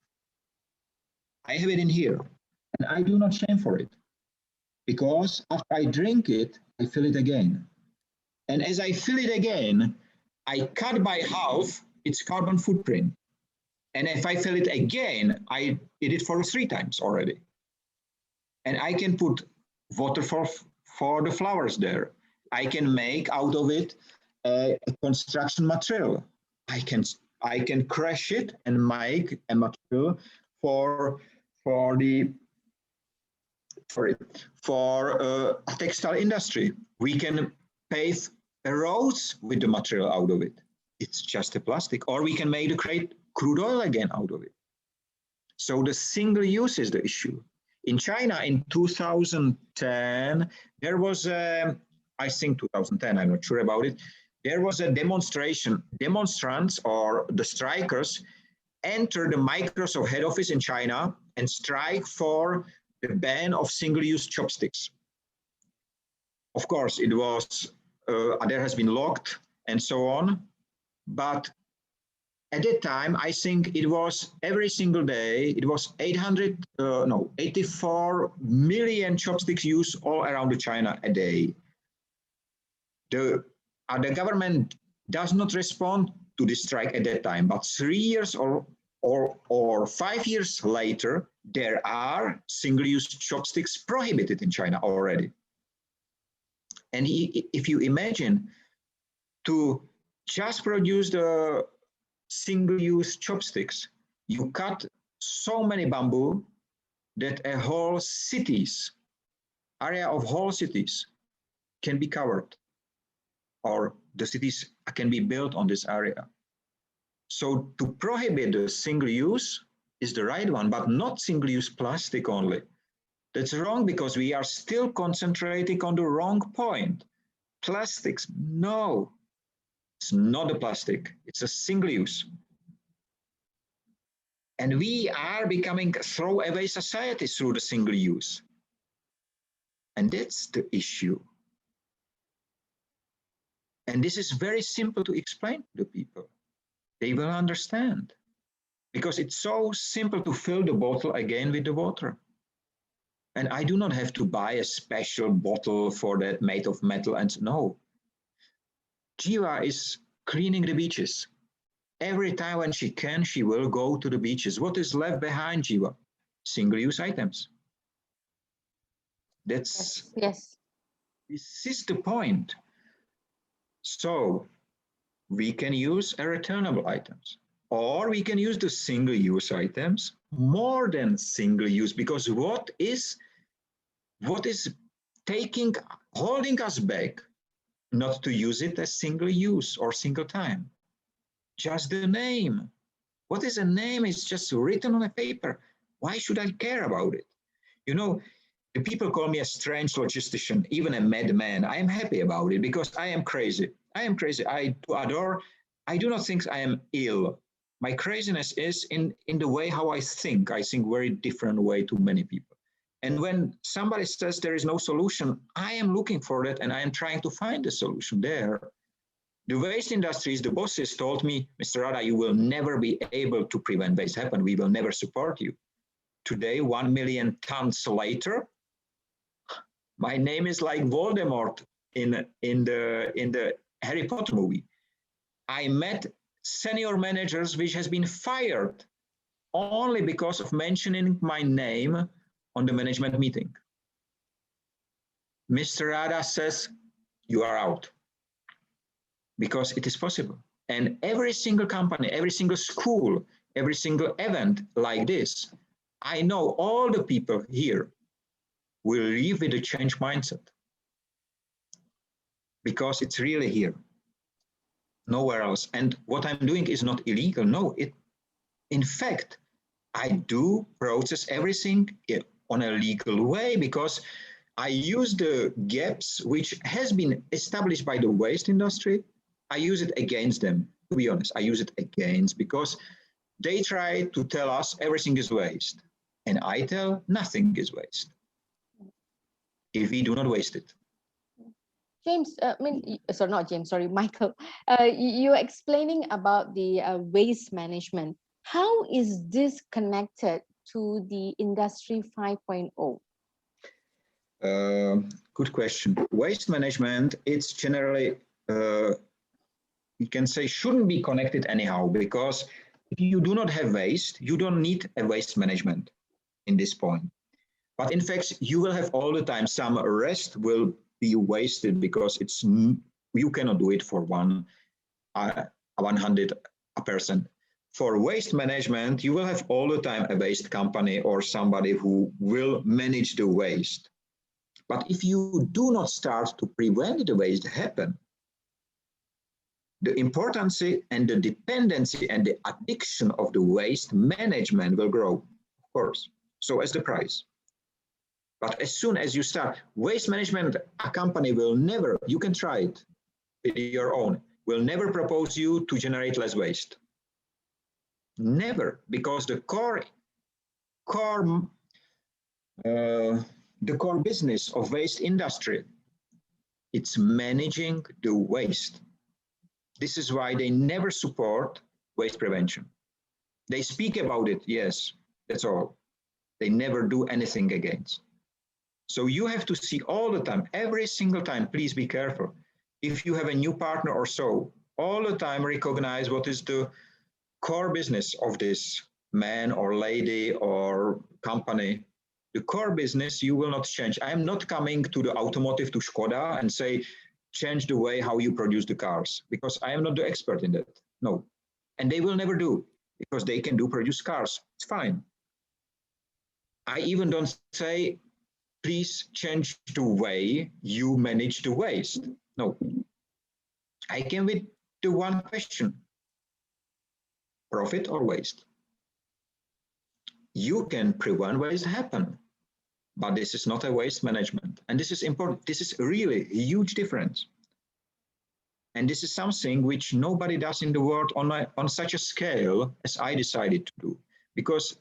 I have it in here, and I do not shame for it, because after I drink it, I fill it again. And as I fill it again, I cut by half its carbon footprint. And if I fill it again, I did it for 3 times already. And I can put water for the flowers there. I can make out of it a construction material. I can crush it and make a material for a textile industry. We can pave roads with the material out of it. It's just a plastic. Or we can make crude oil again out of it. So the single use is the issue. In China in 2010, there was I think 2010, I'm not sure about it, there was a demonstration. Demonstrants or the strikers entered the Microsoft head office in China and strike for the ban of single-use chopsticks. Of course, it was, there has been locked and so on, but at that time, I think it was every single day, it was 84 million chopsticks used all around China a day. The government does not respond to this strike at that time, but 3 years or 5 years later, there are single-use chopsticks prohibited in China already. And if you imagine to just produce the single-use chopsticks, you cut so many bamboo that a whole area of whole cities can be covered, or the cities can be built on this area. So to prohibit the single use is the right one, but not single-use plastic only. That's wrong because we are still concentrating on the wrong point. Plastics, no. It's not a plastic, it's a single use. And we are becoming a throwaway society through the single use. And that's the issue. And this is very simple to explain to the people. They will understand. Because it's so simple to fill the bottle again with the water. And I do not have to buy a special bottle for that made of metal and no. Jiva is cleaning the beaches. Every time when she can, she will go to the beaches. What is left behind, Jiva? Single-use items. That's Yes. This is the point. So we can use returnable items, or we can use the single-use items more than single-use, because what is holding us back not to use it as single-use or single time? Just the name. What is a name? It's just written on a paper. Why should I care about it? You know, the people call me a strange logistician, even a madman. I am happy about it because I am crazy. I am crazy. I do not think I am ill. My craziness is in the way how I think. I think very different way to many people. And when somebody says there is no solution, I am looking for it and I am trying to find a solution there. The waste industries, the bosses told me, Mr. Rada, you will never be able to prevent waste happen. We will never support you. Today, 1 million tons later, my name is like Voldemort in the Harry Potter movie. I met senior managers which has been fired only because of mentioning my name on the management meeting. Mr. Rada says, you are out. Because it is possible. And every single company, every single school, every single event like this, I know all the people here will leave with a change mindset. Because it's really here. Nowhere else. And what I'm doing is not illegal. No, in fact, I do process everything on a legal way because I use the gaps which has been established by the waste industry. I use it against them, to be honest. I use it against because they try to tell us everything is waste. And I tell nothing is waste if we do not waste it. James, Michael, you're explaining about the waste management. How is this connected to the Industry 5.0? Good question. Waste management, it's generally, you can say, shouldn't be connected anyhow, because if you do not have waste, you don't need a waste management in this point. But in fact, you will have all the time some rest will be wasted because you cannot do it for 100%. For waste management, you will have all the time a waste company or somebody who will manage the waste. But if you do not start to prevent the waste happen, the importance and the dependency and the addiction of the waste management will grow, of course. So as the price. But as soon as you start, waste management, a company will never, you can try it with your own, will never propose you to generate less waste. Never, because the core business of waste industry, it's managing the waste. This is why they never support waste prevention. They speak about it, yes, that's all. They never do anything against. So you have to see all the time, every single time, please be careful. If you have a new partner or so, all the time recognize what is the core business of this man or lady or company. The core business you will not change. I am not coming to the automotive, to Škoda and say, change the way how you produce the cars, because I am not the expert in that. No. And they will never do, because they can produce cars. It's fine. I even don't say, please change the way you manage the waste. No. I can with the one question, profit or waste? You can prevent waste happen, but this is not a waste management. And this is important. This is really a huge difference. And this is something which nobody does in the world on such a scale as I decided to do. Because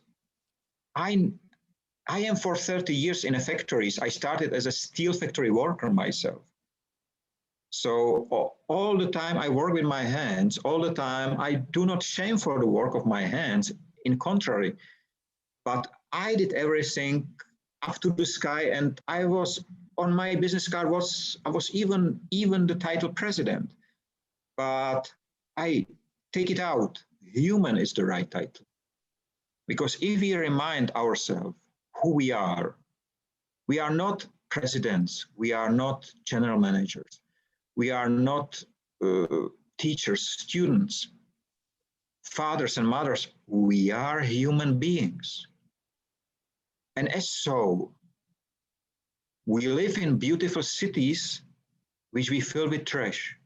I am for 30 years in a factories. I started as a steel factory worker myself. So all the time I work with my hands, all the time I do not shame for the work of my hands, in contrary, but I did everything up to the sky, and I was on my business card I was even the title president, but I take it out. Human is the right title, because if we remind ourselves who we are not presidents, we are not general managers. We are not teachers, students, fathers and mothers. We are human beings. And as so, we live in beautiful cities which we fill with trash.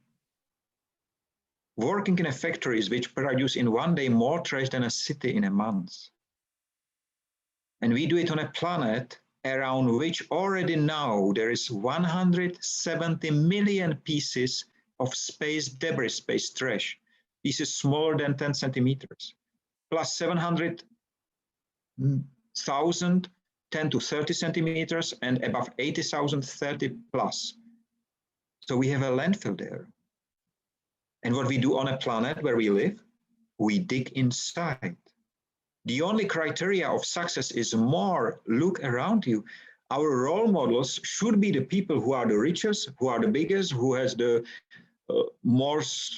Working in a factories which produce in one day more trash than a city in a month. And we do it on a planet around which already now there is 170 million pieces of space debris, space trash, pieces smaller than 10 centimeters. plus 700,000, 10 to 30 centimeters, and above 80,000, 30 plus. So we have a landfill there. And what we do on a planet where we live, we dig inside. The only criteria of success is more. Look around you. Our role models should be the people who are the richest, who are the biggest, who has the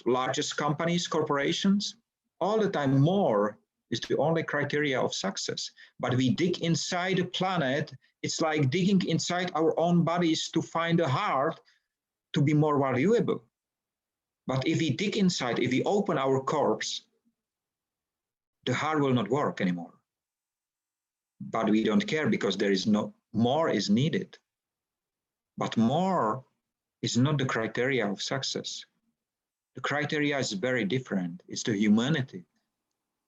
largest companies, corporations. All the time, more is the only criteria of success. But we dig inside the planet. It's like digging inside our own bodies to find a heart to be more valuable. But if we dig inside, if we open our corpse, the heart will not work anymore. But we don't care because there is no more is needed. But more is not the criteria of success. The criteria is very different. It's the humanity.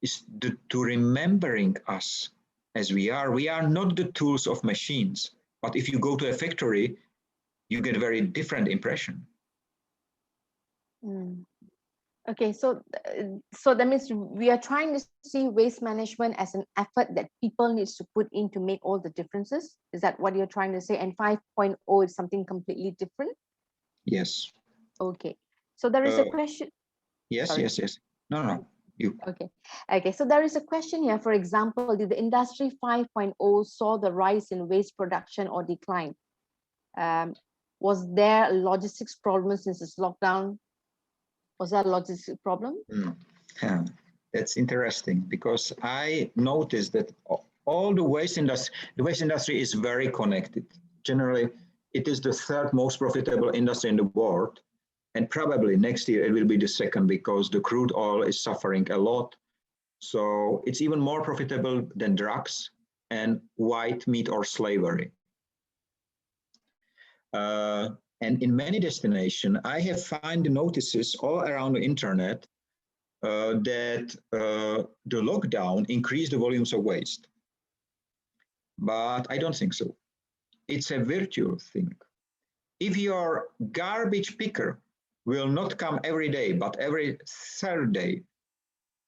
It's to remembering us as we are. We are not the tools of machines. But if you go to a factory, you get a very different impression. Okay, so that means we are trying to see waste management as an effort that people needs to put in to make all the differences. Is that what you're trying to say? And 5.0 is something completely different? Yes. Okay, so there is a question. Yes, Sorry. yes. No, you. Okay, so there is a question here. For example, did the industry 5.0 saw the rise in waste production or decline? Was there logistics problems since this lockdown? Was that a logistic problem? Yeah, that's interesting because I noticed that all the waste industry is very connected. Generally, it is the third most profitable industry in the world. And probably next year it will be the second because the crude oil is suffering a lot. So it's even more profitable than drugs and white meat or slavery. And in many destinations, I have found the notices all around the internet that the lockdown increased the volumes of waste. But I don't think so. It's a virtual thing. If your garbage picker will not come every day, but every third day,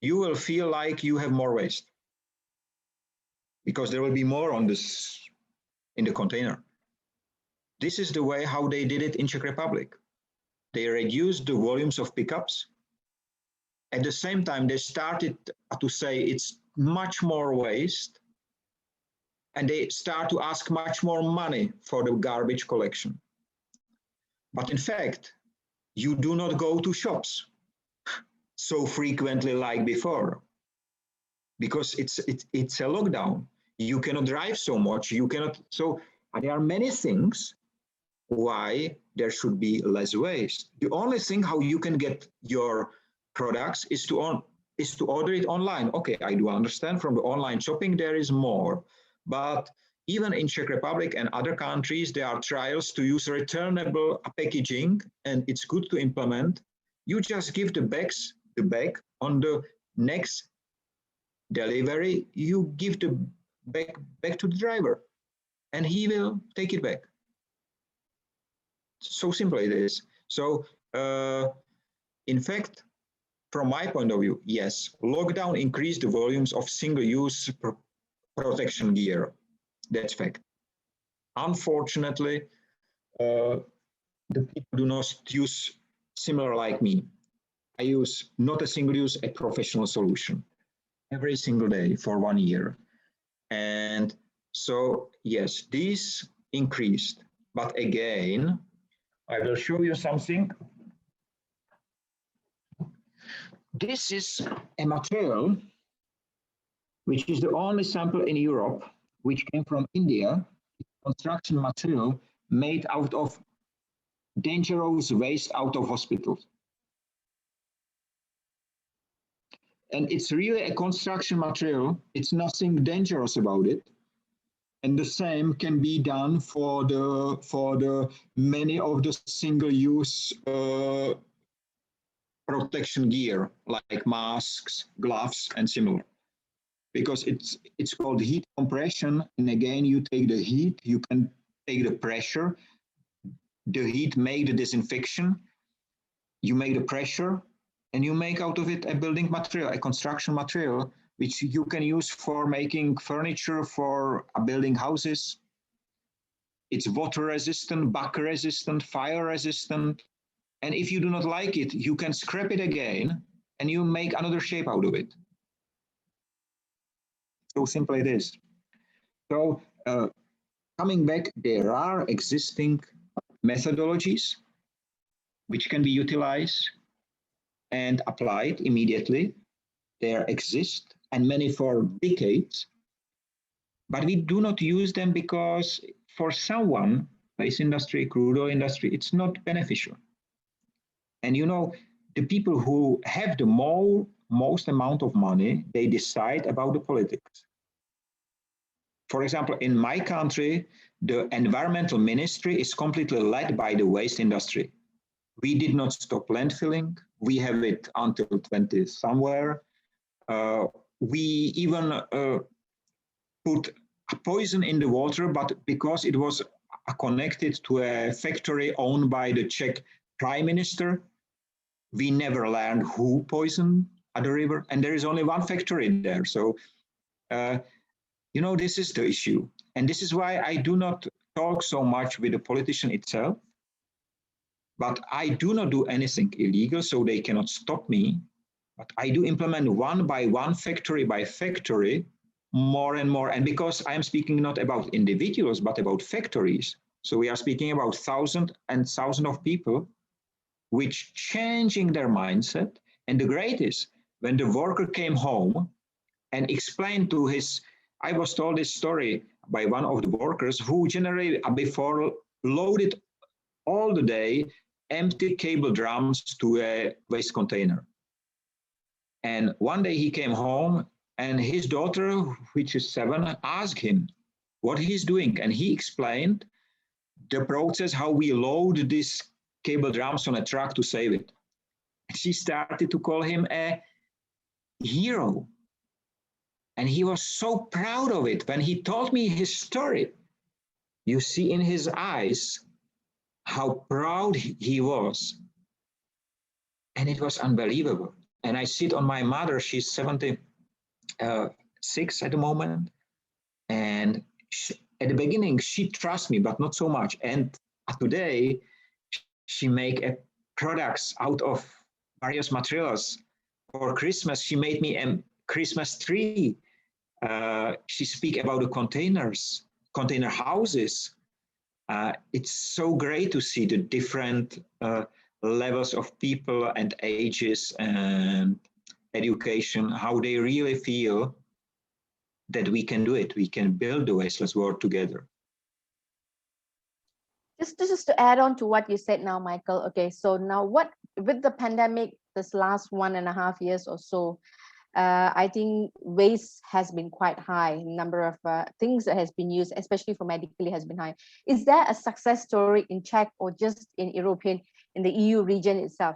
you will feel like you have more waste because there will be more on this in the container. This is the way how they did it in Czech Republic. They reduced the volumes of pickups. At the same time, they started to say it's much more waste, and they start to ask much more money for the garbage collection. But in fact, you do not go to shops so frequently like before because it's a lockdown. You cannot drive so much. You cannot. So there are many things why there should be less waste. The only thing how you can get your products is to order it online. Okay, I do understand from the online shopping there is more, but even in Czech Republic and other countries, there are trials to use returnable packaging, and it's good to implement. You just give the bag on the next delivery, you give the bag back to the driver, and he will take it back. So simple it is. So in fact, from my point of view, yes, lockdown increased the volumes of single-use protection gear. That's fact. Unfortunately, the people do not use similar like me. I use not a single use, a professional solution every single day for 1 year. And so, yes, these increased. But again, I will show you something. This is a material which is the only sample in Europe which came from India, construction material made out of dangerous waste out of hospitals. And it's really a construction material. It's nothing dangerous about it. And the same can be done for the many of the single-use protection gear, like masks, gloves, and similar. Because it's called heat compression. And again, you take the heat, you can take the pressure. The heat make the disinfection. You make the pressure, and you make out of it a building material, a construction material, which you can use for making furniture, for building houses. It's water resistant, bug resistant, fire resistant. And if you do not like it, you can scrap it again and you make another shape out of it. So simple it is. So coming back, there are existing methodologies which can be utilized and applied immediately. There exist, and many for decades, but we do not use them because for someone, waste industry, crude oil industry, it's not beneficial. And you know, the people who have the most amount of money, they decide about the politics. For example, in my country, the environmental ministry is completely led by the waste industry. We did not stop landfilling. We have it until 20 somewhere. We even put a poison in the water, but because it was connected to a factory owned by the Czech prime minister, we never learned who poisoned the river. And there is only one factory there. So, you know, this is the issue. And this is why I do not talk so much with the politician itself. But I do not do anything illegal, so they cannot stop me. But I do implement one by one, factory by factory, more and more. And because I am speaking not about individuals, but about factories. So we are speaking about thousands and thousands of people which changing their mindset. And the greatest, when the worker came home and explained to his, I was told this story by one of the workers who generally before loaded all the day empty cable drums to a waste container. And one day he came home and his daughter, which is 7, asked him what he's doing. And he explained the process, how we load these cable drums on a truck to save it. She started to call him a hero. And he was so proud of it. When he told me his story, you see in his eyes how proud he was. And it was unbelievable. And I sit on my mother, she's 76 at the moment. And at the beginning, she trusts me, but not so much. And today, she make products out of various materials. For Christmas, she made me a Christmas tree. She speak about the containers, container houses. It's so great to see the different levels of people and ages and education, how they really feel that we can do it. We can build the wasteless world together. Just to add on to what you said now, Michael. Okay, so now what with the pandemic, this last 1.5 years or so, I think waste has been quite high. Number of things that has been used, especially for medically, has been high. Is there a success story in Czech or just in the EU region itself?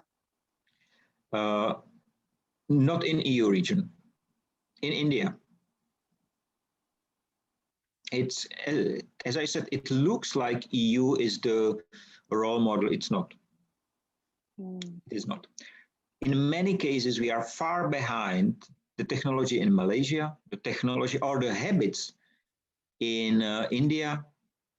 Not in EU region. In India. It's, as I said, it looks like EU is the role model. It's not. It is not. In many cases, we are far behind the technology in Malaysia, the technology or the habits in India,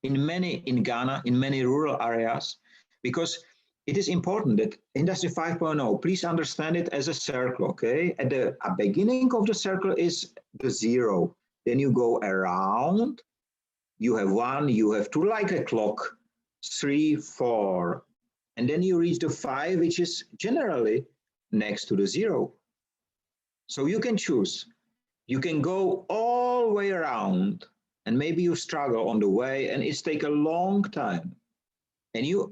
in Ghana, in many rural areas, because it is important that Industry 5.0, please understand it as a circle, okay? At the beginning of the circle is the 0. Then you go around, you have 1, you have 2, like a clock, 3, 4. And then you reach the 5, which is generally next to the 0. So you can choose. You can go all the way around, and maybe you struggle on the way, and it's take a long time. And you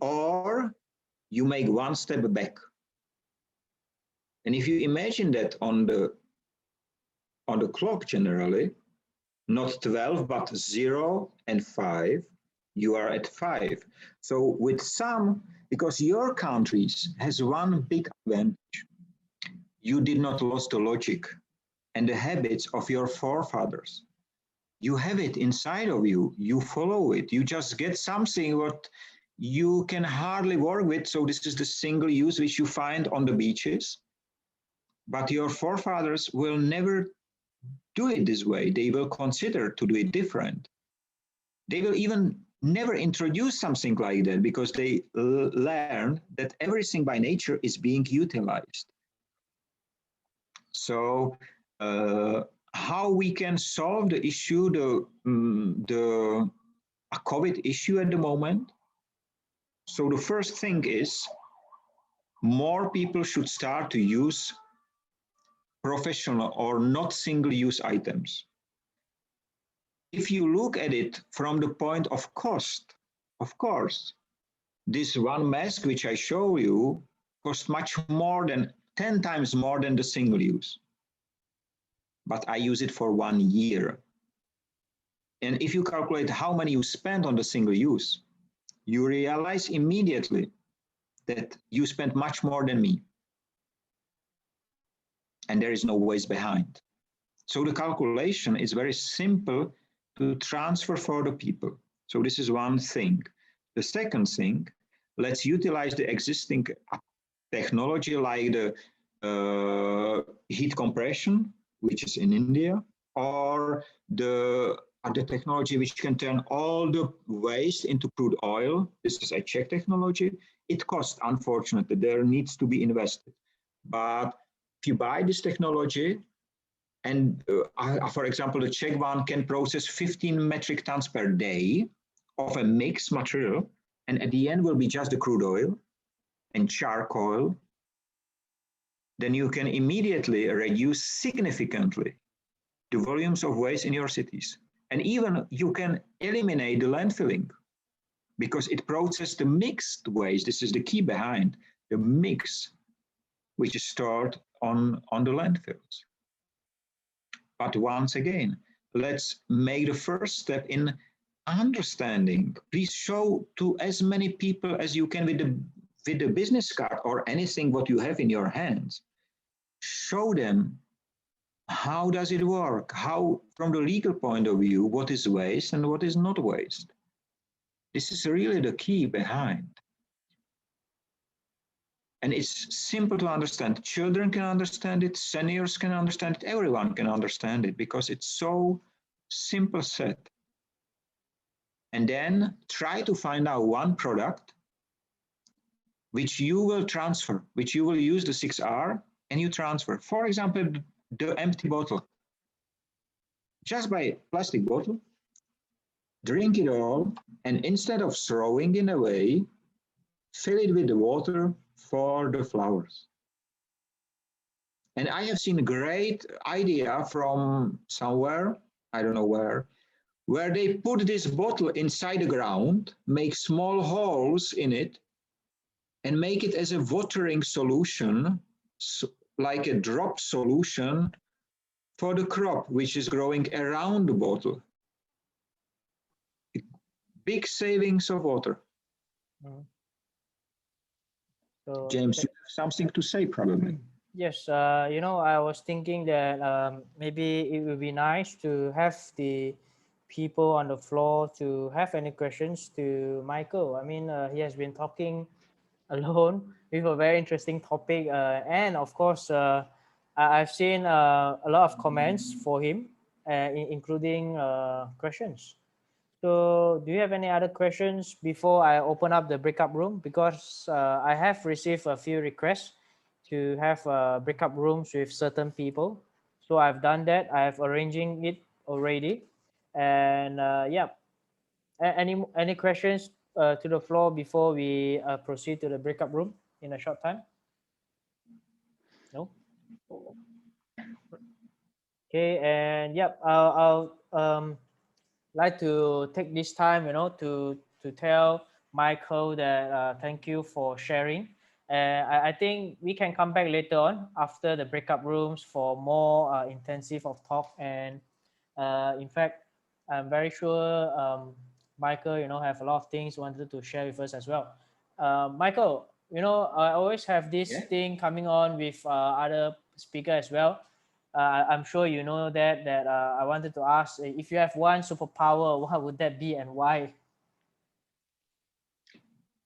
make one step back. And if you imagine that on the clock generally, not 12, but 0 and 5, you are at 5. So with some, because your countries has one big advantage, you did not lose the logic and the habits of your forefathers. You have it inside of you, you follow it, you just get something what you can hardly work with. So this is the single use which you find on the beaches, but your forefathers will never do it this way. They will consider to do it different. They will even never introduce something like that because they learn that everything by nature is being utilized. So how we can solve the issue, the COVID issue at the moment? So the first thing is more people should start to use professional or not single-use items. If you look at it from the point of cost, of course, this one mask which I show you costs much more than 10 times more than the single use. But I use it for 1 year. And if you calculate how many you spend on the single use, you realize immediately that you spend much more than me. And there is no waste behind. So the calculation is very simple to transfer for the people. So this is one thing. The second thing, let's utilize the existing technology like the heat compression, which is in India, or the technology which can turn all the waste into crude oil. This is a Czech technology. It costs, unfortunately, there needs to be invested. But if you buy this technology, and for example, the Czech one can process 15 metric tons per day of a mixed material, and at the end will be just the crude oil and charcoal, then you can immediately reduce significantly the volumes of waste in your cities. And even you can eliminate the landfilling because it processes the mixed waste. This is the key behind the mix, which is stored on the landfills. But once again, let's make the first step in understanding. Please show to as many people as you can with the business card or anything what you have in your hands. Show them how does it work? How, from the legal point of view, what is waste and what is not waste? This is really the key behind. And it's simple to understand. Children can understand it, seniors can understand it, everyone can understand it because it's so simple set. And then try to find out one product which you will transfer, which you will use the 6R and you transfer. For example, the empty bottle. Just buy a plastic bottle, drink it all, and instead of throwing it away, fill it with the water for the flowers. And I have seen a great idea from somewhere, I don't know where they put this bottle inside the ground, make small holes in it, and make it as a watering solution, like a drop solution for the crop, which is growing around the bottle. Big savings of water. So, James, you have something to say probably. Yes, you know, I was thinking that maybe it would be nice to have the people on the floor to have any questions to Michael. I mean, he has been talking alone with a very interesting topic. And of course, I've seen a lot of comments for him, including questions. So do you have any other questions before I open up the breakout room? Because I have received a few requests to have breakout rooms with certain people. So I've done that. I've arranging it already. And yeah, any questions to the floor before we proceed to the breakout room in a short time? No? Okay, and yep, I'll like to take this time, you know, to tell Michael that thank you for sharing. And I think we can come back later on after the breakup rooms for more intensive of talk. And in fact, I'm very sure Michael, you know, have a lot of things wanted to share with us as well. Michael, you know, I always have this thing coming on with other speaker as well. I'm sure you know that I wanted to ask if you have one superpower, what would that be and why?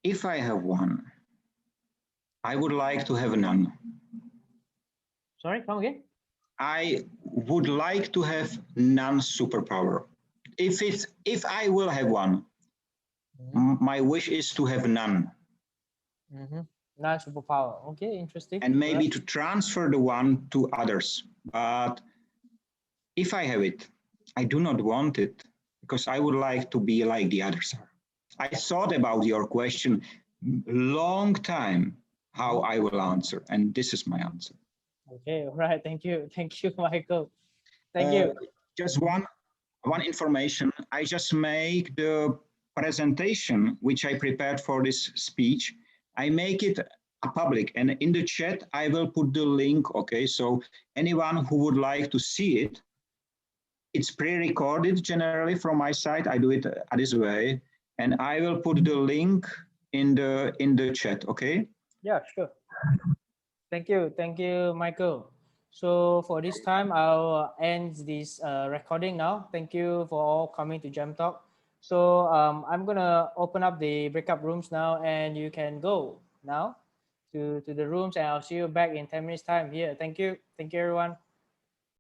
If I have one, I would like to have none. Sorry, come again? I would like to have none superpower. If I will have one, my wish is to have none. None superpower. Okay, interesting. And maybe to transfer the one to others. But if I have it, I do not want it because I would like to be like the others are. I thought about your question long time how I will answer, and this is my answer. Okay, all right. Thank you, Michael. Thank you. Just one information. I just make the presentation which I prepared for this speech. I make it a public, and in the chat I will put the link. Okay, so anyone who would like to see it, it's pre-recorded generally from my side. I do it this way, and I will put the link in the chat. Okay. Yeah, sure. Thank you, Michael. So for this time, I'll end this recording now. Thank you for all coming to Jamtalk. So I'm gonna open up the breakout rooms now, and you can go now to the rooms, and I'll see you back in 10 minutes time here. Thank you, everyone.